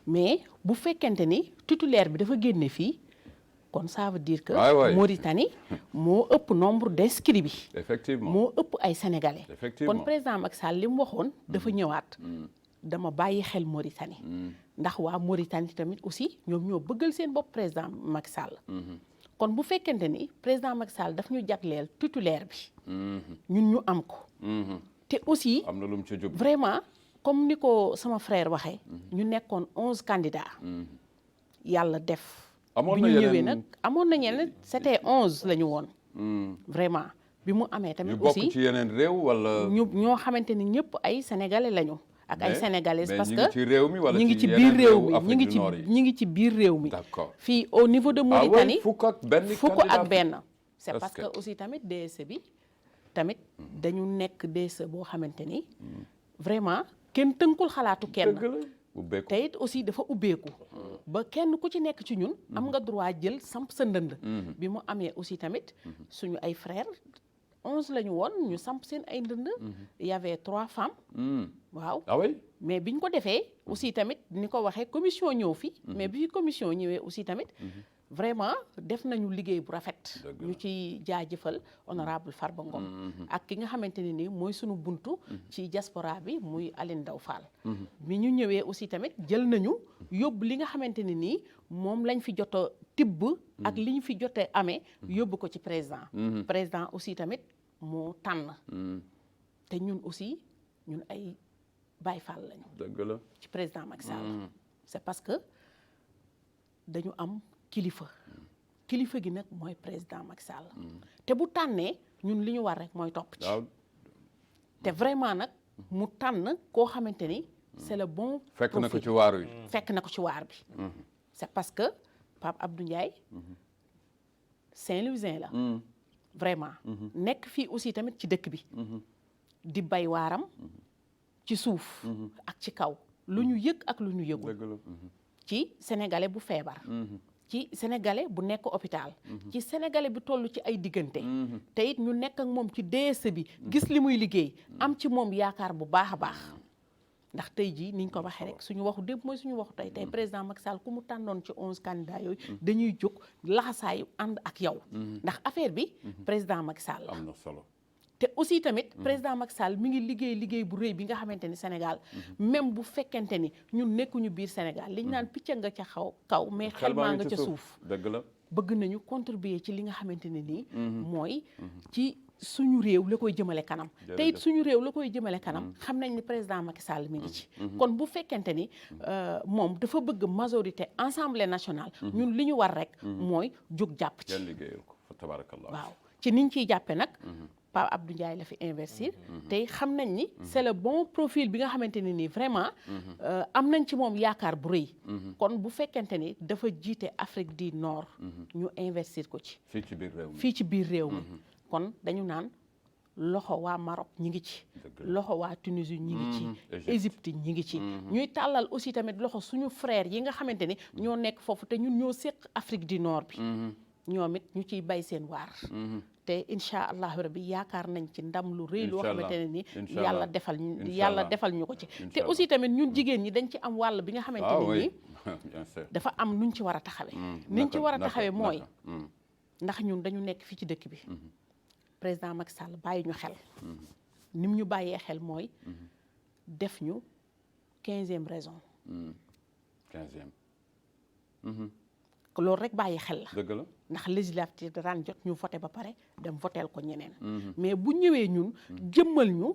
mais bu fekkente ni titulaire bi dafa génne fii kon ça veut dire que Mauritanie moo ëpp nombre d'inscrits bi
effectivement
moo ëpp ay sénégalais
effectivement
kon président Macky Sall li mu waxoon dafa ñëwaat dama bàyyi xel Mauritanie ndax waa Mauritanie tamit aussi ñoom ñoo bëggal seen bopp président Macky Sall kon bu fekkente ni président Macky Sall daf ñu jagleel titulaire bi ñun ñu am ko te aussi
am na lu mu ci jub
vraiment comme ni ko sama frère waxee ñu nekkoon 11 candidats yàlla def bi ñu ñëwee nag amoon na ñeneen c'était 11 la ñu woon vraiment bi mu amee tamit aussi
ñu bokk ci yeneen réew wala
ñoo xamante ni ñëpp ay sénégalais lañu ak ay sénégalaises parce que
ci réew mi wala
ñi ngi ci biir réew mi ñi ngi ci biir réew mi
d'accord
fii au niveau de Mauritanie
fukk ak benn
c'est parce que aussi tamit DSE bi tamit dañu nekk DSE boo xamante ni vraiment kenn tënkul xalaatu kenn te it aussi dafa ubbeeku ba kenn ku ci nekk ci ñun am nga droit jël samp sa ndënd bi mu amee aussi tamit suñu ay frères 11 la ñu woon ñu samp seen ay ndënd il y avait 3 femmes waaw mais biñ ko defee aussi tamit ni ko waxee commission ñëw fi mais bi commission ñëwee aussi tamit vraiment def nañu liggéey bu rafet ñu ci jaajëfal honorable Farba Ngom ak ki nga xamante ne ni mooy sunu buntu ci diaspora bi muy Aline Daw Fall bi ñu ñëwee aussi tamit jël nañu yóbbu li nga xamante ne nii moom lañ fi jot a tibb ak li ñu fi jotee amee yóbbu ko ci président aussi tamit moo tànn te ñun aussi ñun ay Baye Fall lañu
dëgg la
ci président Macky Sall c'est parce que dañu am kilifa gi nag mooy président Macky Sall te bu tànnee ñun li ñu war rek mooy topp ci te vraiment nag mu tànn koo xamante ni c'est le bon
fekk na ko ci waar wi
fekk na ko ci waar bi c'est parce que Pape Abdou Ndiaye Saint-Louisien la vraiment nekk fii aussi tamit ci dëkk bi di bay waaram ci suuf ak ci kaw lu ñu yëg ak lu ñu yëgul ci sénégalais bu feebar ci sénégalais bu nekk hôpital ci sénégalais bi toll ci ay diggante te it ñu nekk ak moom ci DSE bi gis li muy liggéey am ci moom yaakaar bu baax a baax ndax tey jii niñ ko waxee rek suñu waxu démb mooy suñu waxu tey président Macky Sall ku mu tànnoon ci 11 candidats yooyu dañuy jóg laxasaayu ànd ak yow ndax affaire bi président Macky Sall la
am na solo
te aussi tamit président Macky Sall mi ngi liggéey bu rëy bi nga xamante ni Sénégal même bu fekkente ni ñun nekkuñu biir Sénégal liñ naan picc nga ca kaw mais xel maa nga ca suuf
dëgg la
bëgg nañu contribuer ci li nga xamante ne nii mooy ci suñu réew la koy jëmale kanam te it suñu réew la koy jëmale kanam xam nañ ni président Macky Sall mi ngi ci kon bu fekkente ni moom dafa bëgg majorité Assemblée nationale ñun li ñu war rek mooy jóg jàpp ci
liggéeyal ko fa tabarakallah
waaw ci niñ ciy jàppe nag Pape Abdou Ndiaye la fi investir te xam nañ ni c'est le bon profil bi nga xamante ne nii vraiment am nañ ci moom yaakaar bu rëy kon bu fekkente ni dafa jiite Afrique du Nord ñu investir ko ci
fii ci biir réew mi
kon dañu naan loxo waa Maroc ñi ngi ci loxo waa Tunisie ñi ngi ci Égypte ñi ngi ci ñuy tàllal aussi tamit loxo suñu frère yi nga xamante ni ñoo nekk foofu te ñun ñoo séq Afrique du Nord bi ñoom it ñu ciy bay seen waar te incha allahu rabbi yaakaar nañ ci ndam lu rëy loo xamante ne ni yàlla defal ñu ko ci te aussi tamit ñun jigéen ñi dañ ci am wàll bi nga xamante ne nii dafa am nuñ ci war a taxawe niñ ci war a taxawe mooy ndax ñun dañu nekk fii ci dëkk bi président Macky Sall bàyyi ñu xel nim ñu bàyyee xel mooy def ñu 15e raison
15e
loolu rek bàyyi xel la
dëgg la
ndax législative daan jot ñu voté ba pare dem voteel ko ñeneen mais bu ñëwee ñun jëmmal ñu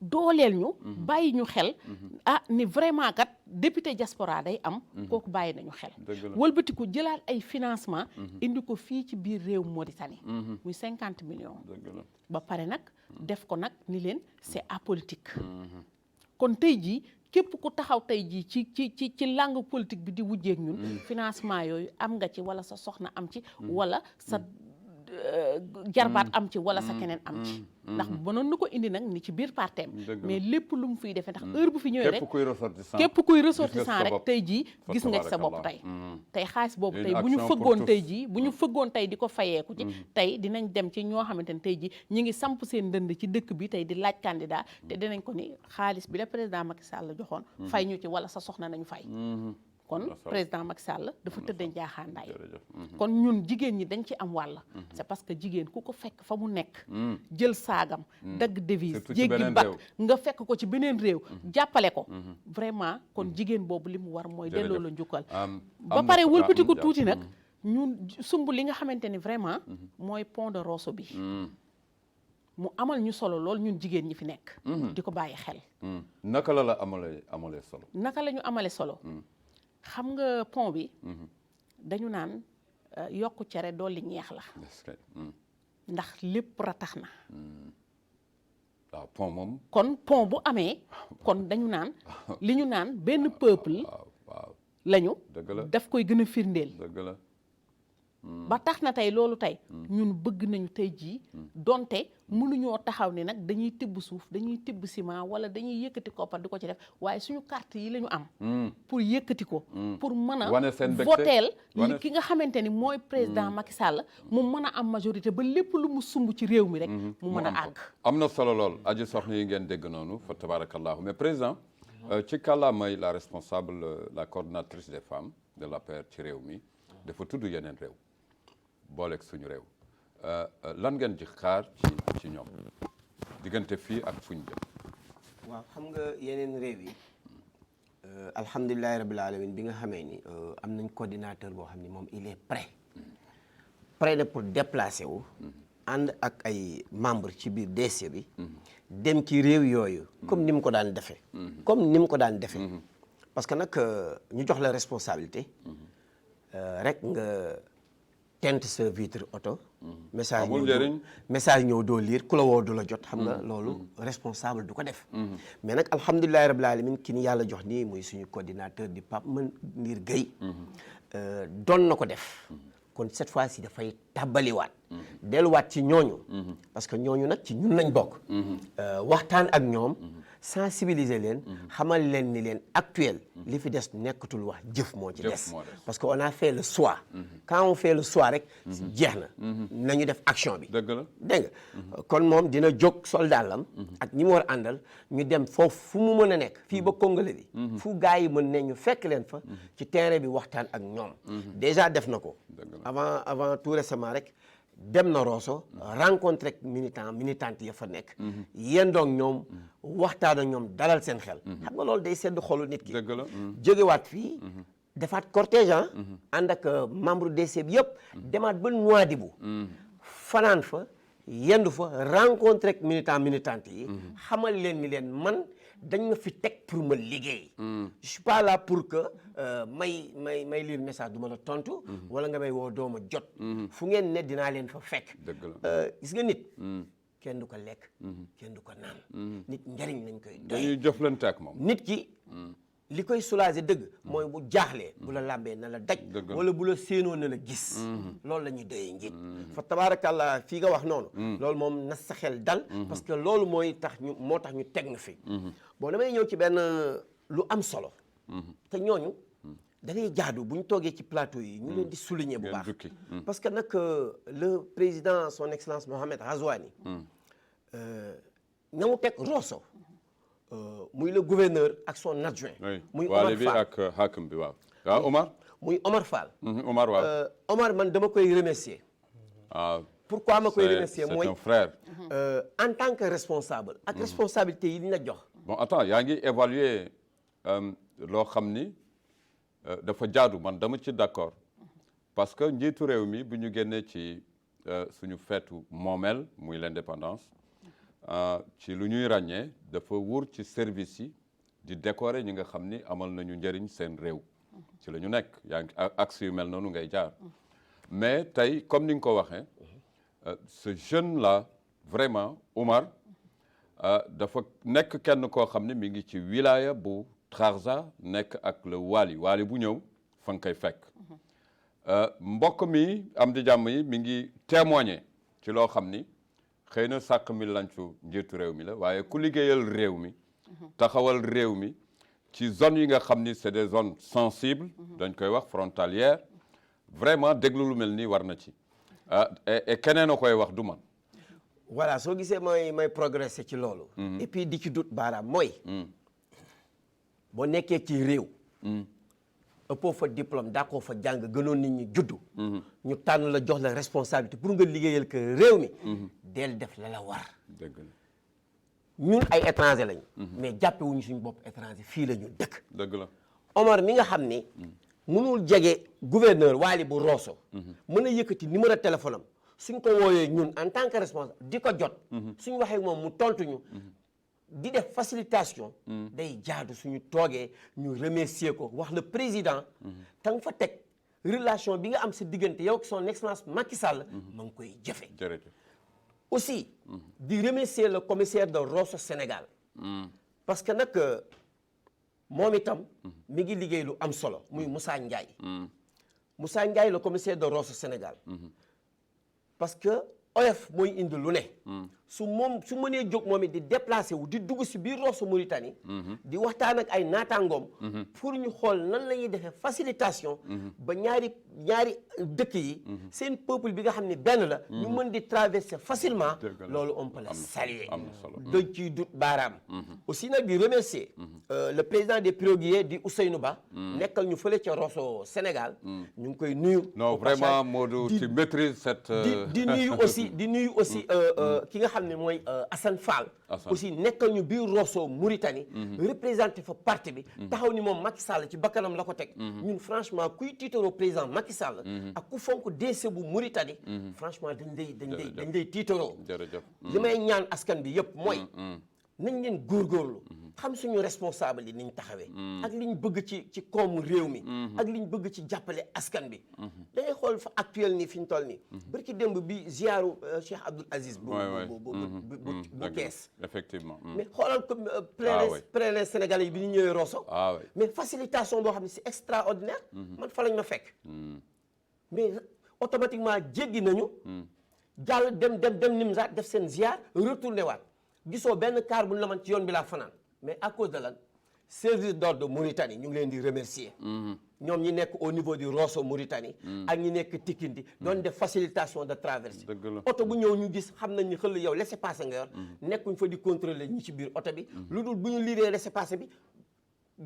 dooleel ñu bàyyi ñu xel ni vraiment kat député diaspora day am kooku bàyyi nañu xel
Dëgg la.
wëlbatiku jëlaat ay financement indi ko fii ci biir réew Mauritanie muy 50 millions
dëgg la.
ba pare nag def ko nag ni leen c'est apolitique kon tey jii képp ku taxaw tey jii ci langue politique bi di wujjeek ñun financement yooyu am nga ci wala sa soxna am ci wala sa jarbaat am ci wala sa keneen am ci ndax mënoon na ko indi nag ni ci biir parteem mais lépp lu mu fiy defee ndax heure bu fi ñëwee rek képp kuy ressortissant rek tey jii gis nga ci sa bopp tey tey xaalis boobu tey bu ñu fëggoon tey jii bu ñu fëggoon tey di ko fayeeku ci tey dinañ dem ci ñoo xamante ne tey jii ñi ngi samp seen ndënd ci dëkk bi tey di laaj candidat te dinañ ko ni xaalis bi la président Macky Sall la joxoon fay ñu ci wala sa soxna nañu fay kon président Macky Sall dafa tëddee njaaxaandaay kon ñun jigéen ñi dañ ci am wàll c'est parce que jigéen ku ko fekk fa mu nekk jël saagam dagg devise jéggi bak nga fekk ko ci beneen réew jàppale ko vraiment kon jigéen boobu li mu war mooy delloo la njukkal ba pare wëlbati ko tuuti nag ñun sumb li nga xamante ni vraiment mooy pont de Rosso bi mu amal ñu solo lool ñun jigéen ñi fi nekk di ko bàyyi xel
naka la amalee solo
naka la ñu amale solo xam nga pont bi dañu naan yokku cere dolli ñeex la ndax lépp ratax na
waaw pont moom
kon pont bu amee kon dañu naan li ñu naan benn peuple lañu daf koy gën a firndeel
dëgg la
ba tax na tey loolu tey ñun bëgg nañu tey jii donte mënuñoo taxaw ne nag dañuy tibb suuf dañuy tibb ciment wala dañuy yëkkati koppar di ko ci def waaye suñu carte yi la ñu am pour yëkkati ko pour mën a voteel ki nga xamante ni mooy président Macky Sall mu mën a am majorité ba lépp lu mu sumb ci réew mi rek mu mën a àgg
am na solo lool aji soxna yi ngeen dégg noonu fa tabarakallahu mais président ci kàllaamay la responsable la coordonnatrice des femmes de l'APR ci réew mi dafa tudd yeneen réew booleeg suñu réew lan ngeen ji xaar ci ñoom diggante fii ak fuñ jëm
waaw xam nga yeneen réew yi alhamdulilahi rabbil alamin bi nga xamee ni am nañ coordinateur boo xam ni moom il est prêt na pour déplacer wu ànd ak ay membres ci biir DC bi dem ci réew yooyu comme ni mu ko daan defee parce que nag ñu jox la responsabilité rek nga tent sa vitre oto message ñëw doo lire ku la woo du la jot xam nga loolu responsable du ko def mais nag alhamdulilahi rabbil alamin ki ni yàlla jox nii muy suñu coordinateur di Pape Mandir Gueye doon na ko def kon cette fois-ci dafay tàbbaliwaat delluwaat ci ñooñu parce que ñooñu nag ci ñun lañ bokk waxtaan ak ñoom sensibiliser leen xamal leen ni leen actuel li fi des nekkatul wax jëf moo ci des parce que on a fait le choix quand on fait le choix rek jeex na nañu def action bi dégg nga kon moom dina jóg soldaalam ak ñi mu war àndal ñu dem foofu fu mu mën a nekk fii ba Congolais bi fu gars yi mën ne ñu fekk leen fa ci terrain bi waxtaan ak ñoom déjà def na ko avant tout récemment rek dem na Rosso rencontré ak militante ya fa nekk yendoog ñoom waxtaan ak ñoom dalal seen xel xam nga loolu day sedd xolu nit ki jógewaat fii defaat cortège ànd ak membre DC bi yëpp demaat ba Nouadhibou fanaan fa yendu fa rencontré ak militante yi xamal leen ni leen man dañ ma fi teg pour ma liggéey je suis pas là pour que may lire message du ma la tontu wala nga may woo dooma jot fu ngeen ne dinaa leen fa fekk gis nga nit kenn du ko lekk kenn du ko naan nit njariñ lañ koy doy
dañuy jëflante ak moom
nit ki li koy soulager dëgg mooy bu jaaxlee bu la làmbee na la daj wala bu la séenoo na la gis loolu la ñuy doyee njiit fa tabaarakallah fii nga wax noonu loolu moom na sa xel dal parce que loolu moo tax ñu teg na fi bon damay ñëw ci benn lu am solo te ñooñu da ngay jaadu bu ñu toogee ci plateau yi ñu leen di souligner bu baax parce que nag le président son excellence Mohamed Ghazouani na mu teg Rosso muy le gouverneur ak son adjoint muy Omar Fall
ak hakim bi waaw Omar
muy Omar Fall
Omar waaw
Omar man dama koy remercier pourquoi ma koy remercier mooy
c'est un frère
en tant que responsable ak responsabilité yi ñu la jox
bon attends yaa ngi évaluer loo xam ni dafa jaadu man dama ci d'accord parce que njiitu réew mi bu ñu génnee ci suñu feetu moomeel muy l'indépendance ci lu ñuy ràññee dafa wóor ci service yi di décorer ñi nga xam ni amal nañu njëriñ seen réew ci la ñu nekk yaa ngi axe yu mel noonu ngay jaar mais tey comme ni nga ko waxee ce jeune là vraiment Oumar dafa nekk kenn koo xam ne mi ngi ci wilaya bu Trarza nekk ak le wali bu ñëw fa nga koy fekk mbokk mi am di jàmm yi mi ngi témoigner ci loo xam ni xëy na sàq mi lancu njiitu réew mi la waaye ku liggéeyal réew mi taxawal réew mi ci zones yi nga xam ni c'est des zones sensibles dañ koy wax frontalières vraiment déglu lu mel nii war na ci et keneen a koy wax du man
voilà soo gisee may progresser ci loolu et puis di ci dut baaraam mooy boo nekkee ci réew ëppoo fa diplôme daakoo fa jàng gënoon nit ñi juddu ñu tànn la jox la responsabilité pour nga liggéeyal que réew mi del def la war
dëgg la
ñun ay étranger lañ mais jàppe wuñu suñu bopp étranger fii la ñu dëkk
dëgg la
Omar mi nga xam ni mënul jege gouverneur Waly bu Rosso mën a yëkkati numéro téléphone am suñ ko wooyee ñun en tant que responsable di ko jot suñ waxee moom mu tontu ñu di def facilitation day jaadu suñu toogee ñu remercier ko wax le président ta nga fa teg relation bi nga am sa diggante yow ak son excellence Macky Sall ma ngi koy jëfe
jërëjëf
aussi di remercier le commissaire de Rosso Sénégal parce que nag moom itam mi ngi liggéey lu am solo muy Moussa Ndiaye Moussa Ndiaye le commissaire de Rosso Sénégal parce que oyof mooy indi lu ne su mënee jóg moom it di déplacé wu di dugg si biir Rosso Mauritanie di waxtaan ak ay naataangoom pour ñu xool nan la ñuy defee facilitation ba ñaari dëkk yi seen peuple bi nga xam ne benn la ñu mën di traverser facilement loolu on peut le saluer dañ ciy dut baaraam aussi nag di remercier le président des piroguiers di Ousseynou Ba nekkal ñu fële ca Rosso Sénégal ñu ngi koy nuyu
non vraiment Modou tu maîtrises cette
di nuyu aussi ki nga xam ne mooy Assane Fall aussi nekkal ñu biir Rosso Mauritanie représenté fa parti bi taxaw ni moom Macky Sall ci bakkanam la ko teg ñun franchement kuy tiitaroo président Macky Sall ak ku fonk DC bu Mauritanie franchement dañ lay tiitaroo li may ñaan askan bi yëpp mooy nañ leen góorgóorlu xam suñu responsable yi niñ taxawee ak liñ bëgg ci koomu réew mi ak liñ bëgg ci jàppale askan bi da ngay xool fa actuel nii fi ñu toll nii barki démb bi ziaru Cheikh Abdoul Aziz bu Kees
effectivement
mais xoolal comme pèlerins sénégalais yi bi ñu ñëwee Rosso mais facilitation boo xam ne c'est extraordinaire man fa lañ ma fekk mais automatiquement jéggi nañu jàll dem Nimzaat def seen ziar retourné waat gisoo benn car bu ñu la man ci yoon bi laa fanaan mais à cause de lan service d'ordre de Mauritanie ñu ngi leen di remercier ñoom ñi nekk au niveau du Rosso Mauritanie ak ñi nekk Tikindi doon def facilitation de traversée oto bu ñëw ñu gis xam nañ ni xëll yow laissez-passer nga yor nekkuñ fa di contrôler ñi ci biir oto bi lu dul bu ñu liiree laissez-passer bi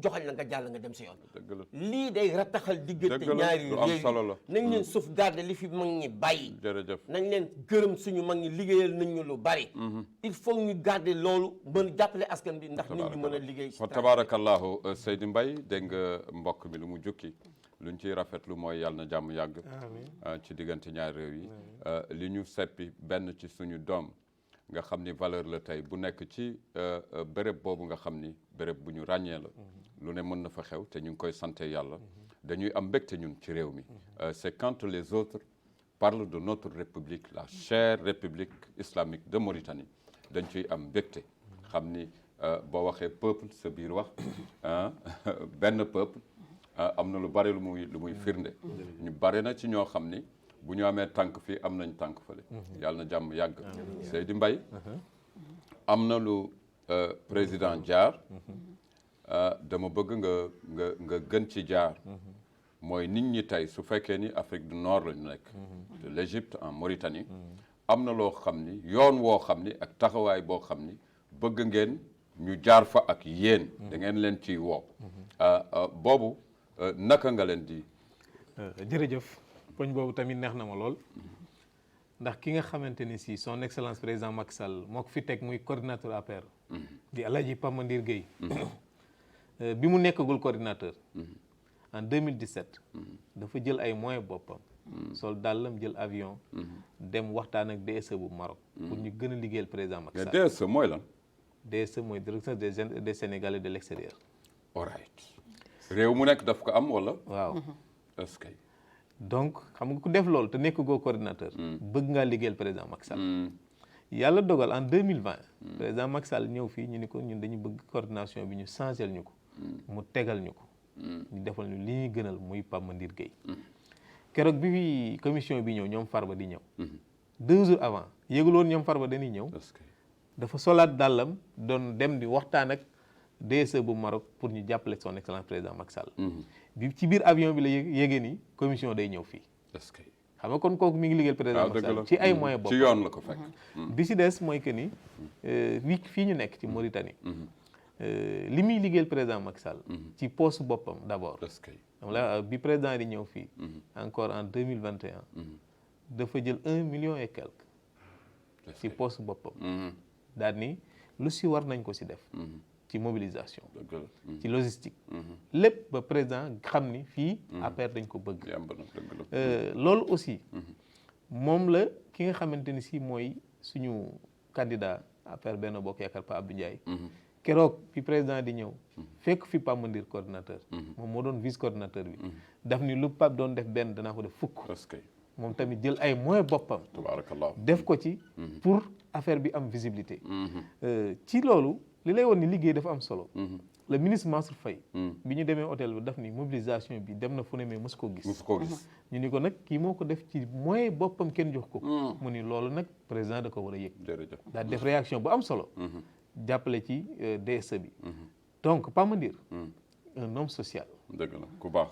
joxañ la nga jàll nga dem sa yoon lii day rattaxal diggante ñaari réew nañ leen sauvegarder li fi mag ñi bàyyi nañ leen gërëm suñu mag ñi liggéeyal nañ ñu lu bari il faut ñu garder loolu mën jàppale askan bi ndax nit ñi mën a liggéey
fa tabarakallahu Seydi Mbaye dégg nga mbokk mi lu mu jukki luñ ciy rafetlu mooy yàlla na jàmm yàgg ci diggante ñaari réew yi li ñu seppi benn ci suñu doom nga xam ni valeur la tey bu nekk ci béréb boobu nga xam ni béréb bu ñu ràññee la lu ne mën na fa xew te ñu ngi koy sante yàlla dañuy am mbégte ñun ci réew mi c'est quand les autres parlent de notre république la chère république islamique de Mauritanie dañ ciy am mbégte xam ni boo waxee peuple sa biir wax benn peuple am na lu bari lu muy firnde ñu bari na ci ñoo xam ni bu ñu amee tànk fii am nañ tànk fële yàlla na jàmm yàgg Seydi Mbaye am na lu président jaar dama bëgg nga gën ci jaar mooy nit ñi tey su fekkee ni Afrique du Nord lañu nekk de l'Égypte en Mauritanie am na loo xam ni yoon woo xam ni ak taxawaay boo xam ni bëgg ngeen ñu jaar fa ak yéen da ngeen leen ciy woo boobu naka nga leen di
jërëjëf poñ boobu tamit neex na ma lool ndax ki nga xamante ni si son excellence président Macky Sall moo ko fi teg muy coordinateur APR di Alaaji Pape Mandir Gueye bi mu nekkagul coordinateur en 2017 dafa jël ay moyens boppam sol dàllam jël avion dem waxtaan ak DSE bu Maroc pour ñu gën a liggéeyal président Macky Sall
DSE mooy lan
DSE mooy directeur des Sénégalais de l'extérieur.
alright réew mu nekk daf ko am wala.
waaw
est-ce que.
donc xam nga ku def loolu te nekk goo coordinateur. bëgg ngaa liggéeyal président Macky Sall. yàlla dogal en 2020. président Macky Sall ñëw fii ñu ni ko ñun dañu bëgg coordination bi ñu changel ñu ko. mu tegal ñu ko. ñu defal ñu li ñuy gënal muy Pape Mandir Gueye. keroog bi fi commission bi ñëw ñoom Farba di ñëw. 2 jours avant yëgul woon ñoom Farba dañuy ñëw. dafa solaat dàllam doon dem di waxtaan ak DSE bu Maroc pour ñu jàppale son excellence président Macky Sall. bi ci biir avion bi la yégée ni commission day ñëw fii.
est-ce que.
xam nga kon kooku mi ngi liggéeyal président Macky Sall ci ay moyens bopp
ci yoon la ko fekk.
bi ci des mooy que ni fii ñu nekk ci Mauritanie. li muy liggéeyal président Macky Sall. ci poste boppam d'abord.
est-ce que.
bi président di ñëw fii. encore en 2021. dafa jël 1 million et quelque. ci poste boppam. daal ni lu si war nañ ko si def. ci mobilisation. ci logistique. lépp ba président xam ni fii. APR dañ ko bëgg. loolu aussi. moom la ki nga xamante ni si mooy suñu candidat APR Benno Bokk Yaakaar Pa Abdou Ndiaye. keroog fi président di ñëw. fekk fi Pape Mandir coordinateur. moom moo doon vice coordinateur bi. daf ni lu Pape doon def benn danaa ko def fukk. moom tamit jël ay moyens boppam.
tabaarakallah
def ko ci. pour affaire bi am visibilité. ci loolu li lay woon ni liggéey dafa am solo. le ministre Mansour Faye. bi ñu demee hôtel bi daf ni mobilisation bi dem na fu ne mais mos koo gis.
mos koo gis.
ñu ni ko nag kii moo ko def ci moyen boppam kenn jox ko. mu ni loolu nag président da ko war a yëg.
jërëjëf
daal def réaction bu am solo. jàppale ci DSE bi. donc Pape Mandir. un homme social.
dëgg la ku baax.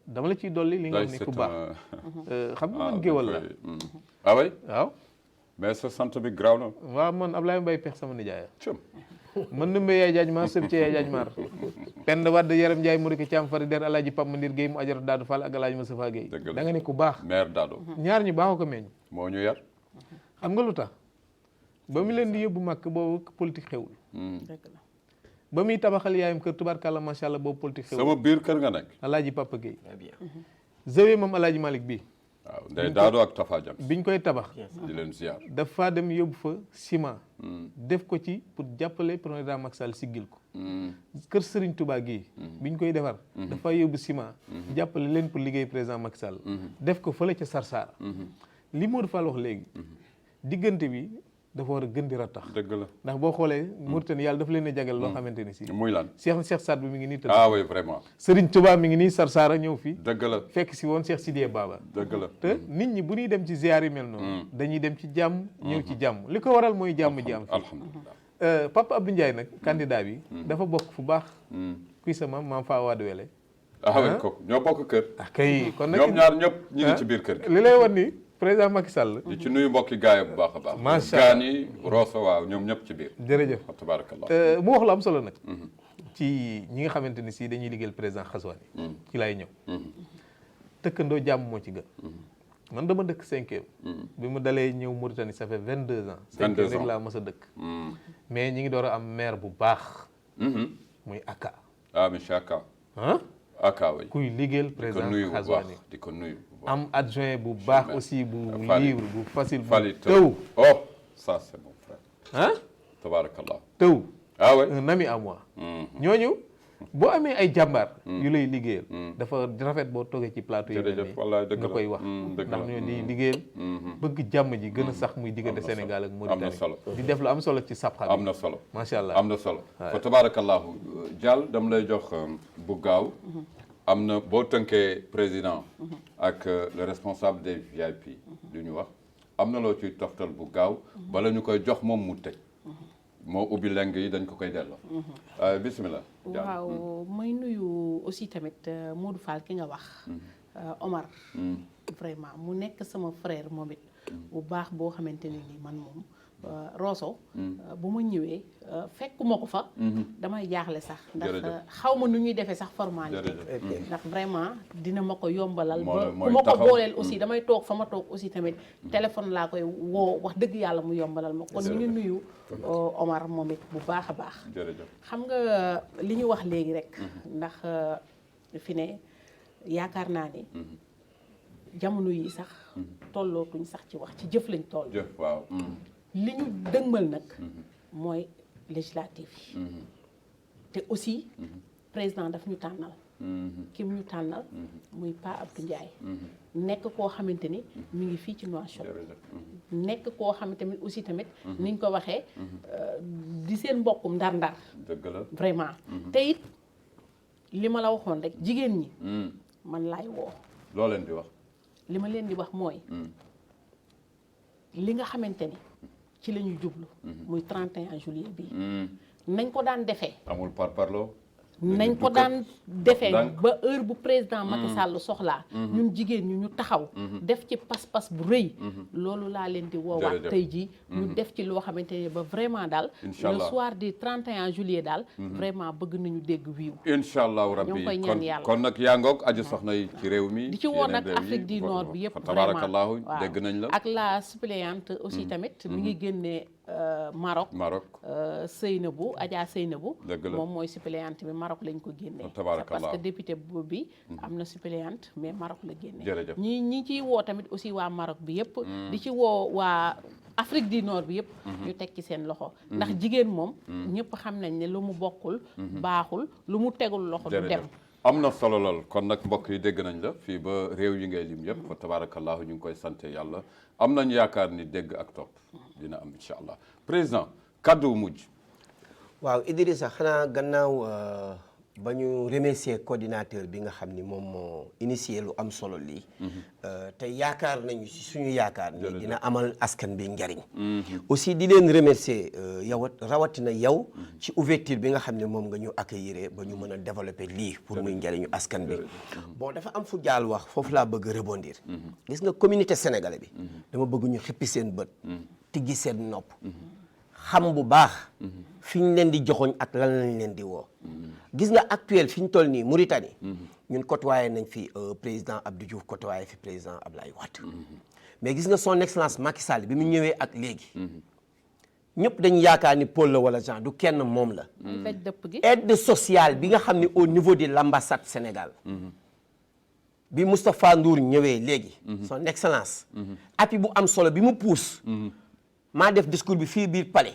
dama la ciy dolli li nga xam ne ku baax. xam nga man géwal la.
ah oui
waaw.
mais sa sant bi graw na.
waaw man Ablaye Mbaye Pex sama nijaaya. man numbe yaay jaaj maar sëb ci yaay jaaj maar. pend wadd yaram Njaay mu rek caam fari der alaaji Pape Mandir Gueye mu ajar Daadu Fall ak alaaji Moustapha Gueye. da nga ne ku baax.
maire Daado.
ñaar ñu baaxoo ko meññ.
moo ñu yar.
xam nga lu tax ba mu leen di yóbbu màkk boobu politique xewul. ba muy tabaxal yaayam kër tubaarkàlla macha allah boobu politique xewul.
sama biir kër nga nekk.
alaaji Papa Gueye. zawe moom alaaji Malick bii.
waaw ndey Daado ak Tafa Jam.
biñ koy tabax.
di leen ziar.
dafa dem yóbbu fa ciment. def ko ci pour jàppale président Macky Sall siggil ko. kër Serigne Touba gii. biñ koy defar. dafa yóbbu ciment. jàppale leen pour liggéey président Macky Sall. def ko fële ca Sarsara. li Modou Fall wax léegi. diggante bi dafa war a gën di rattax.
dëgg la
ndax boo xoolee Mauritanie yàlla dafa leen a jagal loo xamante ni si.
muy lan
Cheikh Saad bi mi ngi nii tëdd.
ah oui vraiment.
Serigne Touba mi ngi nii Sarsara ñëw fii.
dëgg la
fekk si woon Cheikh Sidiye Baba.
dëgg la
te nit ñi bu ñuy dem ci ziar yi mel noonu. dañuy dem ci jàmm ñëw ci jàmm li ko waral mooy jàmm ji am fii.
alhamdulilah.
Papa Abdou Ndiaye nag candidat bi. dafa bokk fu baax. kuy sama maam Faa Wade Wele.
ah oui kooku ñoo bokk kër.
kay kon nag
ñoom ñaar ñëpp ñu ngi ci biir kër gi.
li lay wan ni président Macky Sall.
di ci nuyu mbokki gaay bu baax a baax.
macha allah
gaan yi Rosso waaw ñoom ñëpp ci biir.
jërëjëf
tabarakallah.
mu wax lu am solo nag. ci ñi nga xamante ni si dañuy liggéeyal président Xaswani. ci lay ñëw. tëkkandoo jàmm moo ci gën. man dama dëkk 5e. bi mu dalee ñëw Mauritanie ça fait 22 ans.
22 ans
5e rek laa mës a dëkk. mais ñi ngi door a am maire bu baax. muy Aka.
ah monsieur Aka.
ah.
Aka way
kuy liggéeyal président Xaswani.
di ko nuyu
am adjoint bu baax aussi bu libre bu facile bu
tëw. oh ça c'est mon frère.
ah.
tabarakallah.
tëw.
ah ouais
un ami à moi. ñooñu boo amee ay jàmbaar. yu lay liggéeyal. dafa rafet boo toogee ci plateau yi.
jërëjëf wallaay dëgg la
nga koy wax. ndax ñoo di liggéeyal. bëgg jàmm ji gën a sax muy diggante Sénégal ak Mauritanie.
am na solo
di def lu am solo ci sabxa bi.
am na solo
macha allah
am na solo. fa tabarakallahu Diall dama lay jox bu gaaw. am na boo tënkee président. ak le responsable des VIP. du ñu wax am na loo ciy toftal bu gaaw. bala ñu koy jox moom mu tëj. moo ubbi leng yi dañ ko koy delloo. bisimilah.
waaw may nuyu aussi tamit Modou Fall ki nga wax. Omar. vraiment mu nekk sama frère moom it. bu baax boo xamante ne ni man moom Rosso. bu ma ñëwee fekkuma ko fa. damay jaaxle sax. ndax xaw ma nu ñuy defee sax formalité. ndax vraiment dina ma ko yombalal. ba ku ma ko booleel aussi damay toog fa ma toog aussi tamit téléphone laa koy woo wax dëgg yàlla mu yombalal ma kon ñu ngi nuyu Omar moom it bu baax a baax. xam nga li ñu wax léegi rek. ndax fi ne yaakaar naa ni. jamono yi sax tollootuñ sax ci wax ci jëf lañ toll.
jëf waaw.
li ñu dëgmal nag mooy législative yi te aussi président daf ñu tànnal kim ñu tànnal muy Pa Abdou Ndiaye nekk koo xamante ni mi ngi fii ci Nouakchott nekk koo xamante ni aussi tamit niñ ko waxee di seen mbokkum ndar-ndar
dëgg la
vraiment te it li ma la waxoon rek jigéen ñi man laay woo
loo leen di wax
li ma leen di wax mooy li nga xamante ni ci la ñu jublu muy 31 juillet bi nañ ko daan defee
amul parparloo
nañ ko daan defee ba heure bu président Macky Sall soxlaa ñun jigéen ñi ñu taxaw def ci pas-pas bu rëy loolu laa leen di woowaat tey jii ñu def ci loo xamante ne ba vraiment daal le soir du 31 juillet daal vraiment bëgg nañu dégg wiiw
incha allahu rabbi
ñoo ngi koy ñaan yàlla
kon nag yaa ngoog aju soxna yi ci réew mi
di ci woo nag Afrique du Nord bi yëpp
tabarakallahu dégg nañ la
ak la suppléante aussi tamit mi ngi génnee Maroc Seynabou Adja Seynabou moom mooy suppléante bi Maroc lañ ko génnee parce que député bi am na suppléante mais Maroc la génnee ñi ciy woo tamit aussi waa Maroc bi yëpp di ci woo waa Afrique du Nord bi yëpp ñu teg ci seen loxo ndax jigéen moom ñëpp xam nañ ne lu mu bokkul baaxul lu mu tegul loxo du dem
am na solo lool kon nag mbokk yi dégg nañ la fii ba réew yi ngay lim yëpp fa tabarakallahu ñu ngi koy sante yàlla am nañ yaakaar ni dégg ak topp dina am incha allah président kaddu mujj
waaw Idrissa xanaa gannaaw ba ñu remercier coordinateur bi nga xam ni moom moo initié lu am solo lii te yaakaar nañu ci suñu yaakaar ni dina amal askan bi njariñ aussi di leen remercier yow rawatina yow ci ouverture bi nga xam ne moom nga ñu accueillir ba ñu mën a développer lii pour muy njariñu askan bi bon dafa am fu jaal wax foofu laa bëgg rebondir gis nga communauté sénégalais bi dama bëgg ñu xippi seen bët tijji seen nopp xam bu baax fi ñu leen di joxoñ ak lan lañ leen di woo gis nga actuel fi ñu toll nii Mauritanie ñun côtoyé nañ fi président Abdou Diouf côtoyé fi président Ablaye Wade mais gis nga son excellence Macky Sall bi mu ñëwee ak léegi ñëpp dañu yaakaar ni Paul la wala Jean du kenn moom la aide sociale bi nga xam ne au niveau de l'ambassade Sénégal bi Moustapha Ndour ñëwee léegi son excellence appui bu am solo bi mu pousse maa def discours bi fii biir palais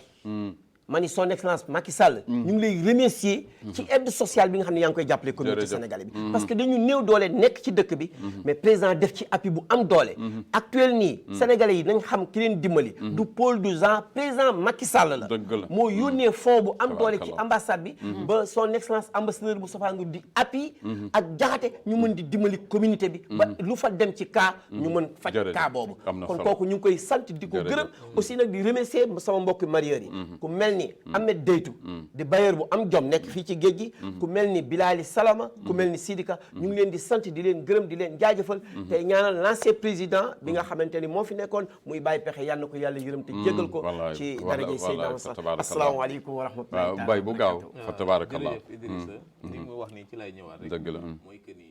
ma ni son excellence Macky Sall ñu ngi lay remercier ci aide sociale bi nga xam ne yaa ngi koy jàppale communauté sénégalais bi parce que dañu néew doole nekk ci dëkk bi mais président def ci appui bu am doole actuel nii sénégalais yi nañ xam ki leen dimbali du Paul du Jean président Macky Sall la moo yónnee fond bu am doole ci ambassade bi ba son excellence ambassadeur Moustapha Ndour di appui ak jaxate ñu mën di dimbali communauté bi ba lu fa dem ci cas ñu mën faj cas boobu kon kooku ñu ngi koy sant di ko gërëm aussi nag di remercier sama mbokki marieurs yi ku mel ni Ahmed Deytu di bailleur bu am jom nekk fii ci géej gi ku mel ni Bilali Salama ku mel ni Sidika ñu ngi leen di sant di leen gërëm di leen jaajëfal tey ñaanal l'ancien président bi nga xamante ni moo fi nekkoon muy bàyyi pexe yal na ko yàlla yërëm te jégal ko ci darajay Seydina Muhammad asalaamaaleykum wa rahmatullahi
mbay bu gaaw fa tabarakallah
Idrissa li nga wax nii ci lay ñëwaat rek
dëgg la
mooy que ni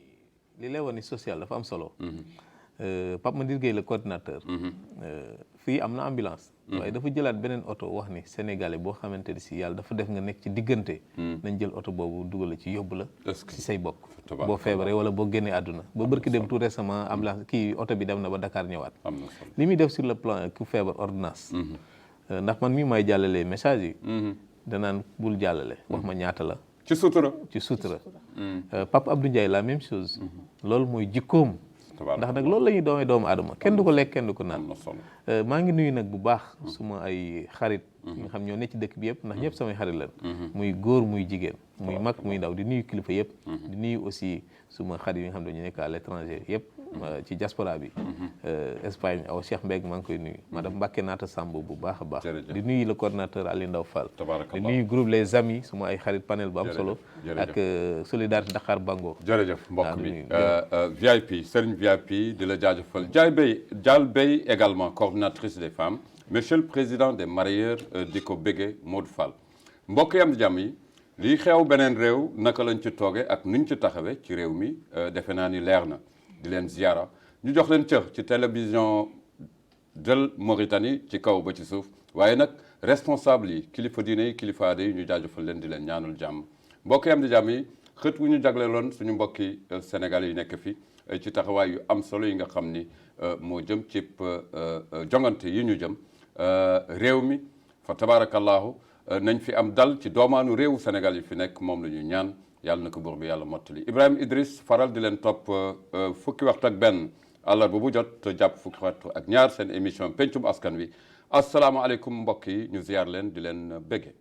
li lay wax ni social dafa am solo Pape Madir Gueye le coordinateur fii am na ambulance waaye dafa jëlaat beneen oto wax ni sénégalais boo xamante ni si yàlla dafa def nga nekk ci diggante nañ jël oto boobu dugal la ci yóbbu la ci say bokk boo feebaree wala boo génnee àdduna ba bërki dem tout récemment ambulance kii oto bi dem na ba Dakar ñëwaat li muy def sur le plan ku feebar ordonnance ndax man mii may jàllale message yi danaan bul jàllale wax ma ñaata la
ci sutura
Pape Abdou Ndiaye la même chose loolu mooy jikkoom ndax nag loolu la ñuy doomee doomu adama kenn du ko lekk kenn du ko naan maa ngi nuyu nag bu baax suma ay xarit nga xam ñoo ne ci dëkk bi yëpp ndax ñëpp samay xarit lan muy góor muy jigéen muy mag muy ndaw di nuyu kilifa yëpp di nuyu aussi suma xarit yi nga xam ne dañu nekk à l'étranger yëpp ci diaspora bi Espagne aw Cheikh Mbeg maa ngi koy nuyu madame Mbacke Naata Samb bu baax a baax di nuyu le coordinateur Aliou Ndaw Fall di nuyu groupe les amis suma ay xarit panel bu am solo ak solidarité Dakar Bango
jërëjëf mbokk mi VIP Serigne VIP di la jaajëfal Dial Bey également coordinatrice des femmes monsieur le président des marieurs di ko bége Modou Fall mbokk yam di jàmm yi lii xew beneen réew naka lañ ci tooge ak nuñ ci taxawee ci réew mi defe naa ni leer na di leen ziara ñu jox leen cër ci télévision del Mauritanie ci kaw ba ci suuf waaye nag responsable yi kilifa diine yi kilifa aada yi ñu jaajëfal leen di leen ñaanul jàmm mbokk yam di jàmm yi xët wu ñu jagleeloon suñu mbokki Sénégal yi nekk fi ci taxawaay yu am solo yi nga xam ni moo jëm ci jongante yi ñu jëm réew mi fa tabarakallahu nañ fi am dal ci doomaanu réewu Sénégal yi fi nekk moom la ñu ñaan yàlla na ko buur bi yàlla mottali Ibrahima Idriss faral di leen topp fukki waxtu ak benn àllarba bu jot jàpp fukki waxtu ak ñaar seen émission pencum askan wi asalaamaaleykum mbokk yi ñu ziar leen di leen bége